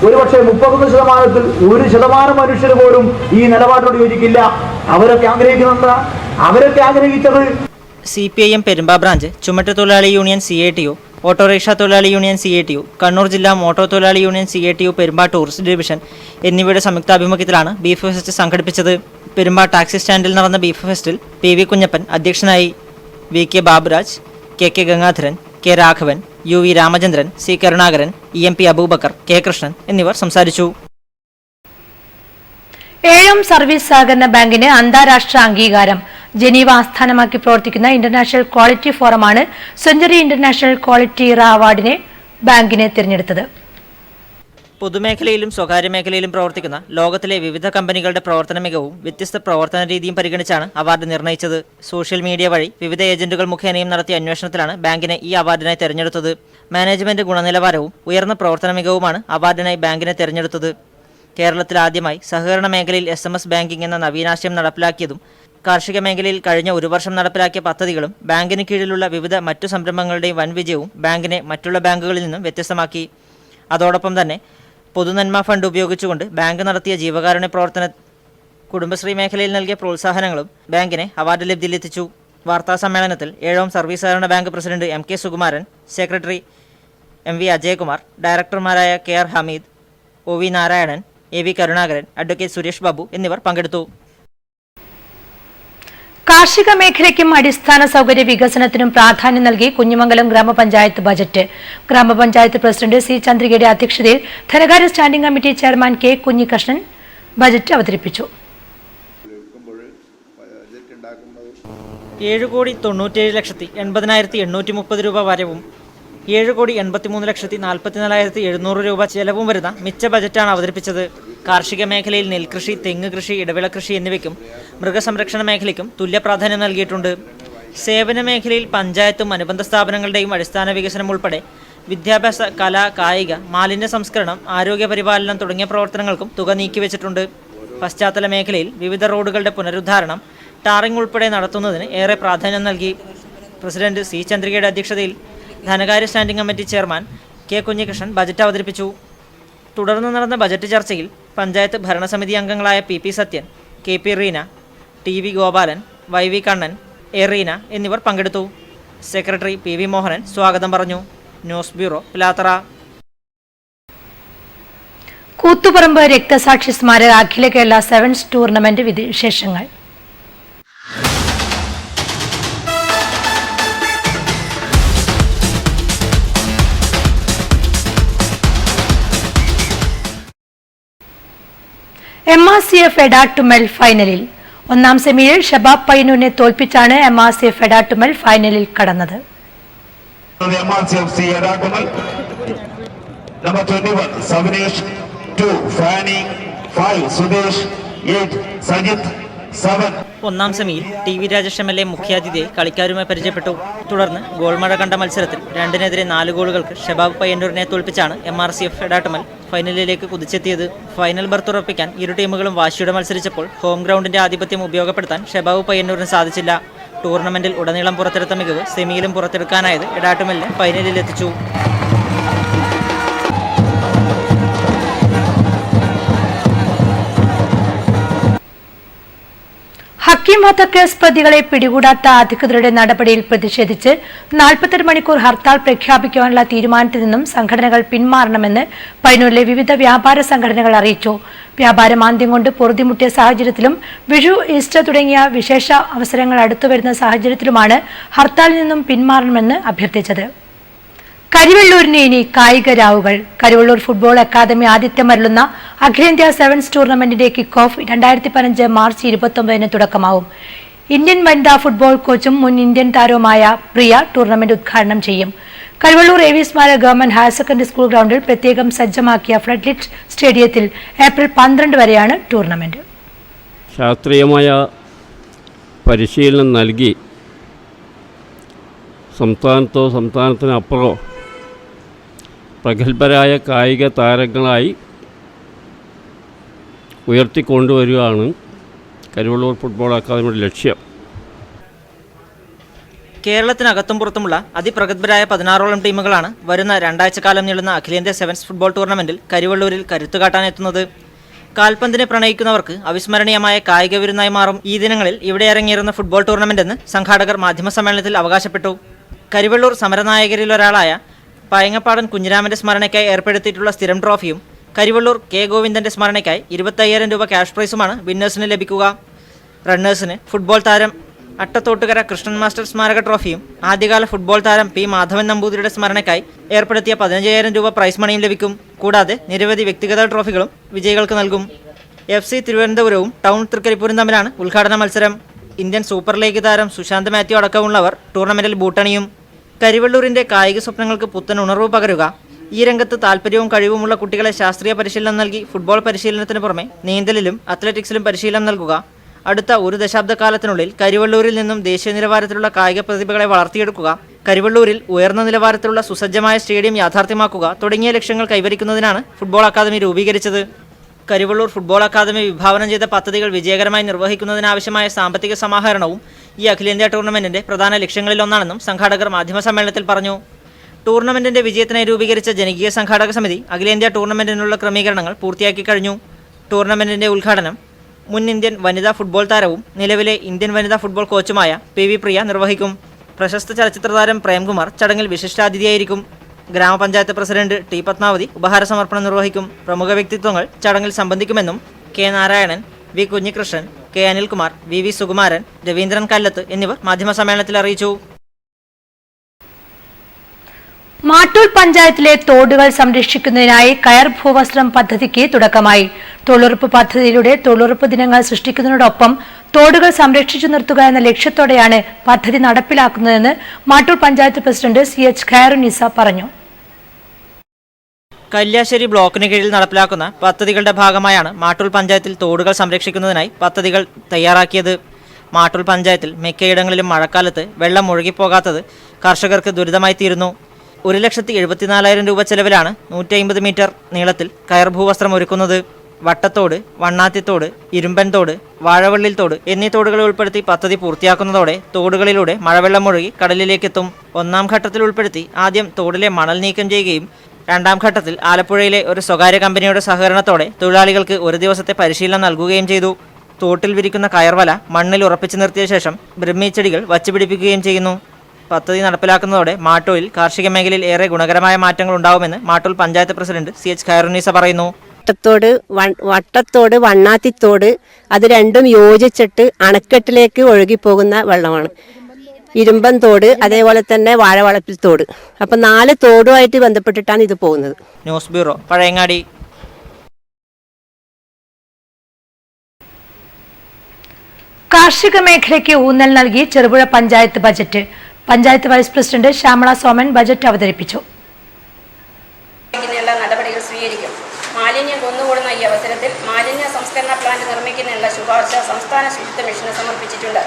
ഒരുപക്ഷെ 31%-ൽ 1% മനുഷ്യർ പോലും ഈ നിലപാടിനോട് യോജിക്കില്ല. അവരൊക്കെ ആഗ്രഹിച്ചത് CPIM പെരുമ്പാ ബ്രാഞ്ച്, ചുമട്ടുതൊഴിലാളി യൂണിയൻ CATU, ഓട്ടോറിക്ഷ തൊഴിലാളി യൂണിയൻ CATU, കണ്ണൂർ ജില്ലാ മോട്ടോർ തൊഴിലാളി union CATU Perumba tourist division എന്നിവയുടെ സംയുക്താഭിമുഖ്യത്തിലാണ് ബീഫ് ഫെസ്റ്റ് സംഘടിപ്പിച്ചത്. പെരുമ്പാ ടാക്സി സ്റ്റാൻഡിൽ നടന്ന ബീഫ് ഫെസ്റ്റിൽ PV കുഞ്ഞപ്പൻ അധ്യക്ഷനായി. VK Baburaj, KK Gangadharan, K Raghavan, UV Ramachandran, C Karunakaran, EMP Abubakar, K Krishnan എന്നിവർ സംസാരിച്ചു. ഏഴം സർവീസ് സഹകരണ ബാങ്കിന് അന്താരാഷ്ട്ര അംഗീകാരം. ജനീവ ആസ്ഥാനമാക്കി പ്രവർത്തിക്കുന്ന ഇന്റർനാഷണൽ ക്വാളിറ്റി ഫോറമാണ് സെഞ്ചുറി ഇന്റർനാഷണൽ ക്വാളിറ്റി ഇറ അവാർഡിനെ ബാങ്കിനെ തിരഞ്ഞെടുത്തത്. പൊതുമേഖലയിലും സ്വകാര്യ മേഖലയിലും പ്രവർത്തിക്കുന്ന ലോകത്തിലെ വിവിധ കമ്പനികളുടെ പ്രവർത്തന മികവും വ്യത്യസ്ത പ്രവർത്തന രീതിയും പരിഗണിച്ചാണ് അവാർഡ് നിർണ്ണയിച്ചത്. സോഷ്യൽ മീഡിയ വഴി വിവിധ ഏജന്റുകൾ മുഖേനയും നടത്തിയ അന്വേഷണത്തിലാണ് ബാങ്കിനെ ഈ അവാർഡിനായി തെരഞ്ഞെടുത്തത്. മാനേജ്മെന്റ് ഗുണനിലവാരവും ഉയർന്ന പ്രവർത്തന മികവുമാണ് അവാർഡിനായി ബാങ്കിനെ തെരഞ്ഞെടുത്തത്. കേരളത്തിൽ ആദ്യമായി സഹകരണ മേഖലയിൽ SMS ബാങ്കിംഗ് എന്ന നവീനാശയം നടപ്പിലാക്കിയതും കാർഷിക മേഖലയിൽ കഴിഞ്ഞ ഒരു വർഷം നടപ്പിലാക്കിയ പദ്ധതികളും ബാങ്കിന് കീഴിലുള്ള വിവിധ മറ്റു സംരംഭങ്ങളുടെയും വൻ വിജയവും ബാങ്കിനെ മറ്റുള്ള ബാങ്കുകളിൽ നിന്നും വ്യത്യസ്തമാക്കി. അതോടൊപ്പം തന്നെ പൊതുനന്മ ഫണ്ട് ഉപയോഗിച്ചുകൊണ്ട് ബാങ്ക് നടത്തിയ ജീവകാരുണ്യ പ്രവർത്തന, കുടുംബശ്രീ മേഖലയിൽ നൽകിയ പ്രോത്സാഹനങ്ങളും ബാങ്കിനെ അവാർഡ് ലബ്ധിയിലെത്തിച്ചു. വാർത്താ സമ്മേളനത്തിൽ ഏഴോം സർവീസ് സഹകരണ bank president MK Sukumaran, secretary MV Ajayakumar, ഡയറക്ടർമാരായ KR Hameed, OV Narayanan, AV Karunakaran, advocate Suresh Babu എന്നിവർ പങ്കെടുത്തു. കാർഷിക മേഖലയ്ക്കും അടിസ്ഥാന സൗകര്യ വികസനത്തിനും പ്രാധാന്യം നൽകി കുഞ്ഞിമംഗലം ഗ്രാമപഞ്ചായത്ത് ബജറ്റ്. ഗ്രാമപഞ്ചായത്ത് പ്രസിഡന്റ് C ചന്ദ്രികയുടെ അധ്യക്ഷതയിൽ ധനകാര്യ standing committee chairman K Kunhikrishnan budget അവതരിപ്പിച്ചു. 7,97,80,830 രൂപ വരവും 7,83,44,700 രൂപ ചെലവും വരുന്ന മിച്ച ബജറ്റാണ് അവതരിപ്പിച്ചത്. കാർഷിക മേഖലയിൽ നെൽകൃഷി, തെങ്ങ് കൃഷി, ഇടവിള കൃഷി എന്നിവയ്ക്കും മൃഗസംരക്ഷണ മേഖലയ്ക്കും തുല്യ പ്രാധാന്യം നൽകിയിട്ടുണ്ട്. സേവന മേഖലയിൽ പഞ്ചായത്തും അനുബന്ധ സ്ഥാപനങ്ങളുടെയും അടിസ്ഥാന വികസനം ഉൾപ്പെടെ വിദ്യാഭ്യാസ, കല, കായിക, മാലിന്യ സംസ്കരണം, ആരോഗ്യ പരിപാലനം തുടങ്ങിയ പ്രവർത്തനങ്ങൾക്കും തുക നീക്കിവെച്ചിട്ടുണ്ട്. പശ്ചാത്തല മേഖലയിൽ വിവിധ റോഡുകളുടെ പുനരുദ്ധാരണം, ടാറിംഗ് ഉൾപ്പെടെ നടത്തുന്നതിന് ഏറെ പ്രാധാന്യം നൽകി. പ്രസിഡന്റ് C ചന്ദ്രികയുടെ അധ്യക്ഷതയിൽ ധനകാര്യ standing committee chairman K Kunhikrishnan budget അവതരിപ്പിച്ചു. തുടർന്ന് നടന്ന ബജറ്റ് ചർച്ചയിൽ പഞ്ചായത്ത് ഭരണസമിതി അംഗങ്ങളായ PP Sathyan, KP Reena, TV Gopalan, YV Kannan, A Reena എന്നിവർ പങ്കെടുത്തു. സെക്രട്ടറി PV മോഹനൻ സ്വാഗതം പറഞ്ഞു. News bureau, Pilathara. കൂത്തുപറമ്പ് രക്തസാക്ഷി സ്മാരക അഖില കേരള സെവൻസ് ടൂർണമെന്റ് വിശേഷങ്ങൾ. MRCF എടാട്ടുമൽ ഫൈനലിൽ. ഒന്നാം സെമിയിൽ ഷബാബ് പയ്യന്നൂരിനെ തോൽപ്പിച്ചാണ് MRCF എടാട്ടുമൽ ഫൈനലിൽ കടന്നത്. ഒന്നാം സെമിയിൽ TV രാജേഷ് MLA മുഖ്യാതിഥിയെ കളിക്കാരുമായി പരിചയപ്പെട്ടു. തുടർന്ന് ഗോൾമഴ കണ്ട മത്സരത്തിൽ 2-നെതിരെ 4 ഗോളുകൾക്ക് ഷബാബ് പയ്യന്നൂരിനെ തോൽപ്പിച്ചാണ് MRCF എടാട്ടുമൽ ഫൈനലിലേക്ക് കുതിച്ചെത്തിയത്. ഫൈനൽ ബർത്ത് ഉറപ്പിക്കാൻ ഇരു ടീമുകളും വാശിയോടെ മത്സരിച്ചപ്പോൾ ഹോം ഗ്രൗണ്ടിന്റെ ആധിപത്യം ഉപയോഗപ്പെടുത്താൻ ഷബാബ് പയ്യന്നൂരിന് സാധിച്ചില്ല. ടൂർണമെന്റിൽ ഉടനീളം പുറത്തെടുത്ത മികവ് സെമിയിലും പുറത്തെടുക്കാനായത് എടാട്ടുമലിനെ ഫൈനലിലെത്തിച്ചു. ഹക്കീം വധക്കേസ് പ്രതികളെ പിടികൂടാത്ത അധികൃതരുടെ നടപടിയിൽ പ്രതിഷേധിച്ച് 48 മണിക്കൂർ ഹർത്താൽ പ്രഖ്യാപിക്കുവാനുള്ള തീരുമാനത്തിൽ നിന്നും സംഘടനകൾ പിന്മാറണമെന്ന് പയ്യന്നൂരിലെ വിവിധ വ്യാപാര സംഘടനകൾ അറിയിച്ചു. വ്യാപാരമാന്ദ്യം കൊണ്ട് പൊറുതിമുട്ടിയ സാഹചര്യത്തിലും വിഷു, ഈസ്റ്റർ തുടങ്ങിയ വിശേഷ അവസരങ്ങൾ അടുത്തുവരുന്ന സാഹചര്യത്തിലുമാണ് ഹർത്താലിൽ നിന്നും പിന്മാറണമെന്ന് അഭ്യർത്ഥിച്ചത്. കരിവെള്ളൂരിന് ഇനി കായിക രാവുകൾ. കരിവെള്ളൂർ ഫുട്ബോൾ അക്കാദമി ആതിഥ്യമരുളുന്ന അഖിലേന്ത്യാ സെവൻസ് ടൂർണമെന്റിന്റെ കിക്ക് ഓഫ് 2015 മാർച്ച് 29 തുടക്കമാവും. ഇന്ത്യൻ വനിതാ ഫുട്ബോൾ കോച്ചും മുൻ ഇന്ത്യൻ താരവുമായ പ്രിയ ടൂർണമെന്റ് ഉദ്ഘാടനം ചെയ്യും. കരിവെള്ളൂർ എ.വി. സ്മാരക ഗവൺമെന്റ് ഹയർ സെക്കൻഡറി സ്കൂൾ ഗ്രൗണ്ടിൽ പ്രത്യേകം സജ്ജമാക്കിയ ഫ്ലഡ്ലിറ്റ് സ്റ്റേഡിയത്തിൽ ഏപ്രിൽ 12 വരെയാണ് ടൂർണമെന്റ്. ശാസ്ത്രീയമായ പരിശീലനം നൽകി സംസ്ഥാനത്തോ സംസ്ഥാനത്തിനപ്പുറമോ പ്രഗത്ഭരായ കായിക താരങ്ങളായി ഉയർത്തിക്കൊണ്ടുവരികയാണ് കരിവെള്ളൂർ ഫുട്ബോൾ അക്കാദമിയുടെ ലക്ഷ്യം. കേരളത്തിനകത്തും പുറത്തുമുള്ള അതിപ്രഗത്ഭരായ 16ഓളം ടീമുകളാണ് വരുന്ന 2 ആഴ്ചക്കാലം നീളുന്ന അഖിലേന്ത്യാ സെവൻസ് ഫുട്ബോൾ ടൂർണമെന്റിൽ കരിവെള്ളൂരിൽ കരുത്തുകാട്ടാനെത്തുന്നത്. കാൽപന്തിനെ പ്രണയിക്കുന്നവർക്ക് അവിസ്മരണീയമായ കായിക വിരുന്നായി മാറും ഈ ദിനങ്ങളിൽ ഇവിടെ ഇറങ്ങിയിരുന്ന ഫുട്ബോൾ ടൂർണമെന്റെന്ന് സംഘാടകർ മാധ്യമസമ്മേളനത്തിൽ അവകാശപ്പെട്ടു. കരിവെള്ളൂർ സമരനായകരിൽ ഒരാളായ പയങ്ങപ്പാടൻ കുഞ്ഞിരാമന്റെ സ്മരണയ്ക്കായി ഏർപ്പെടുത്തിയിട്ടുള്ള സ്ഥിരം ട്രോഫിയും കരിവെള്ളൂർ കെ ഗോവിന്ദന്റെ സ്മരണയ്ക്കായി 25,000 രൂപ ക്യാഷ് പ്രൈസുമാണ് വിന്നേഴ്സിന് ലഭിക്കുക. റണ്ണേഴ്സിന് ഫുട്ബോൾ താരം അട്ടത്തോട്ടുകര കൃഷ്ണൻ മാസ്റ്റർ സ്മാരക ട്രോഫിയും ആദ്യകാല ഫുട്ബോൾ താരം പി മാധവൻ നമ്പൂതിരിയുടെ സ്മരണയ്ക്കായി ഏർപ്പെടുത്തിയ 15,000 രൂപ പ്രൈസ് മണിയും ലഭിക്കും. കൂടാതെ നിരവധി വ്യക്തിഗത ട്രോഫികളും വിജയികൾക്ക് നൽകും. FC തിരുവനന്തപുരവും ടൗൺ തൃക്കരിപ്പൂരും തമ്മിലാണ് ഉദ്ഘാടന മത്സരം. ഇന്ത്യൻ സൂപ്പർ ലീഗ് താരം സുശാന്ത് മാത്യു അടക്കമുള്ളവർ ടൂർണമെന്റിൽ ബൂട്ടണിയും. കരിവെള്ളൂരിന്റെ കായിക സ്വപ്നങ്ങൾക്ക് പുത്തൻ ഉണർവ് പകരുക, ഈ രംഗത്ത് താല്പര്യവും കഴിവുമുള്ള കുട്ടികളെ ശാസ്ത്രീയ പരിശീലനം നൽകി ഫുട്ബോൾ പരിശീലനത്തിന് പുറമെ നീന്തലിലും അത്ലറ്റിക്സിലും പരിശീലനം നൽകുക, അടുത്ത 1 ദശാബ്ദക്കാലത്തിനുള്ളിൽ കരിവെള്ളൂരിൽ നിന്നും ദേശീയ നിലവാരത്തിലുള്ള കായിക പ്രതിഭകളെ വളർത്തിയെടുക്കുക, കരിവെള്ളൂരിൽ ഉയർന്ന നിലവാരത്തിലുള്ള സുസജ്ജമായ സ്റ്റേഡിയം യാഥാർത്ഥ്യമാക്കുക തുടങ്ങിയ ലക്ഷ്യങ്ങൾ കൈവരിക്കുന്നതിനാണ് ഫുട്ബോൾ അക്കാദമി രൂപീകരിച്ചത്. കരിവെള്ളൂർ ഫുട്ബോൾ അക്കാദമി വിഭാവനം ചെയ്ത പദ്ധതികൾ വിജയകരമായി നിർവഹിക്കുന്നതിനാവശ്യമായ സാമ്പത്തിക സമാഹരണവും ഈ അഖിലേന്ത്യാ ടൂർണമെന്റിന്റെ പ്രധാന ലക്ഷ്യങ്ങളിലൊന്നാണെന്നും സംഘാടകർ മാധ്യമസമ്മേളനത്തിൽ പറഞ്ഞു. ടൂർണമെന്റിന്റെ വിജയത്തിനായി രൂപീകരിച്ച ജനകീയ സംഘാടക സമിതി അഖിലേന്ത്യാ ടൂർണമെന്റിനുള്ള ക്രമീകരണങ്ങൾ പൂർത്തിയാക്കി കഴിഞ്ഞു. ടൂർണമെന്റിന്റെ ഉദ്ഘാടനം മുൻ ഇന്ത്യൻ വനിതാ ഫുട്ബോൾ താരവും നിലവിലെ ഇന്ത്യൻ വനിതാ ഫുട്ബോൾ കോച്ചുമായ പി വി പ്രിയ നിർവഹിക്കും. പ്രശസ്ത ചലച്ചിത്രതാരം പ്രേംകുമാർ ചടങ്ങിൽ വിശിഷ്ടാതിഥിയായിരിക്കും. ഗ്രാമപഞ്ചായത്ത് പ്രസിഡന്റ് ടി പത്മാവതി ഉപഹാര സമർപ്പണം നിർവഹിക്കും. പ്രമുഖ വ്യക്തിത്വങ്ങൾ ചടങ്ങിൽ സംബന്ധിക്കുമെന്നും K Narayanan, V Kunhikrishnan, K Anilkumar, V Sukumaran, Raveendran Kallath എന്നിവർ മാധ്യമസമ്മേളനത്തിൽ അറിയിച്ചു. മാട്ടൂൽ പഞ്ചായത്തിലെ തോടുകൾ സംരക്ഷിക്കുന്നതിനായി കയർ ഭൂവസ്ത്രം പദ്ധതിക്ക് തുടക്കമായി. തൊഴിലുറപ്പ് പദ്ധതിയിലൂടെ തൊഴിലുറപ്പ് ദിനങ്ങൾ സൃഷ്ടിക്കുന്നതിനോടൊപ്പം തോടുകൾ സംരക്ഷിച്ചു നിർത്തുക എന്ന ലക്ഷ്യത്തോടെയാണ് പദ്ധതി നടപ്പിലാക്കുന്നതെന്ന് മാട്ടൂൽ പഞ്ചായത്ത് പ്രസിഡന്റ് CH ഖൈറുന്നീസ പറഞ്ഞു. കല്യാശ്ശേരി ബ്ലോക്കിന് കീഴിൽ നടപ്പിലാക്കുന്ന പദ്ധതികളുടെ ഭാഗമായാണ് മാട്ടൂൽ പഞ്ചായത്തിൽ തോടുകൾ സംരക്ഷിക്കുന്നതിനായി പദ്ധതികൾ തയ്യാറാക്കിയത്. മാട്ടൂൽ പഞ്ചായത്തിൽ മിക്കയിടങ്ങളിലും മഴക്കാലത്ത് വെള്ളം ഒഴുകിപ്പോകാത്തത് കർഷകർക്ക് ദുരിതമായി തീരുന്നു. 1,74,000 രൂപ ചെലവിലാണ് 150 മീറ്റർ നീളത്തിൽ കയർ ഭൂവസ്ത്രം ഒരുക്കുന്നത്. വട്ടത്തോട്, വണ്ണാത്തിത്തോട്, ഇരുമ്പൻ തോട്, വാഴവള്ളിൽ തോട് എന്നീ തോടുകളെ ഉൾപ്പെടുത്തി പദ്ധതി പൂർത്തിയാക്കുന്നതോടെ തോടുകളിലൂടെ മഴവെള്ളം ഒഴുകി കടലിലേക്കെത്തും. 1ാം ഘട്ടത്തിൽ ഉൾപ്പെടുത്തി ആദ്യം തോടിലെ മണൽ നീക്കം ചെയ്യുകയും 2ാം ഘട്ടത്തിൽ ആലപ്പുഴയിലെ ഒരു സ്വകാര്യ കമ്പനിയുടെ സഹകരണത്തോടെ തൊഴിലാളികൾക്ക് 1 ദിവസത്തെ പരിശീലനം നൽകുകയും ചെയ്തു. തോട്ടിൽ വിരിക്കുന്ന കയർവല മണ്ണിൽ ഉറപ്പിച്ചു നിർത്തിയ ശേഷം ബ്രഹ്മിച്ചെടികൾ വച്ചുപിടിപ്പിക്കുകയും ചെയ്യുന്നു. പദ്ധതി നടപ്പിലാക്കുന്നതോടെ മാട്ടൂരിൽ കാർഷിക മേഖലയിൽ ഏറെ ഗുണകരമായ മാറ്റങ്ങൾ ഉണ്ടാവുമെന്ന് മാട്ടൂൽ പഞ്ചായത്ത് പ്രസിഡന്റ് CH ഖൈറുന്നീസ പറയുന്നു. വട്ടത്തോട്, വണ്ണാത്തിത്തോട് അത് രണ്ടും യോജിച്ചിട്ട് അണക്കെട്ടിലേക്ക് ഒഴുകിപ്പോകുന്ന വെള്ളമാണ്. ഇരുമ്പൻ തോട്, അതേപോലെ തന്നെ വാഴവളപ്പിൽ തോട്. അപ്പം 4 തോടുമായിട്ട് ബന്ധപ്പെട്ടിട്ടാണ് ഇത് പോകുന്നത്. News bureau, Pazhayangadi. കാർഷിക മേഖലയ്ക്ക് ഊന്നൽ നൽകി Cherupuzha panchayat budget. Panchayat vice president Shyamala Soman budget അവതരിപ്പിച്ചു. നടപടികൾ സ്വീകരിക്കും. മാലിന്യം കൊന്നുകൂടുന്ന ഈ അവസരത്തിൽ മാലിന്യ സംസ്കരണ പ്ലാന്റ് നിർമ്മിക്കുന്നതിനുള്ള ശുപാർശ സംസ്ഥാന ശുചിത്വ മിഷന് സമർപ്പിച്ചിട്ടുണ്ട്.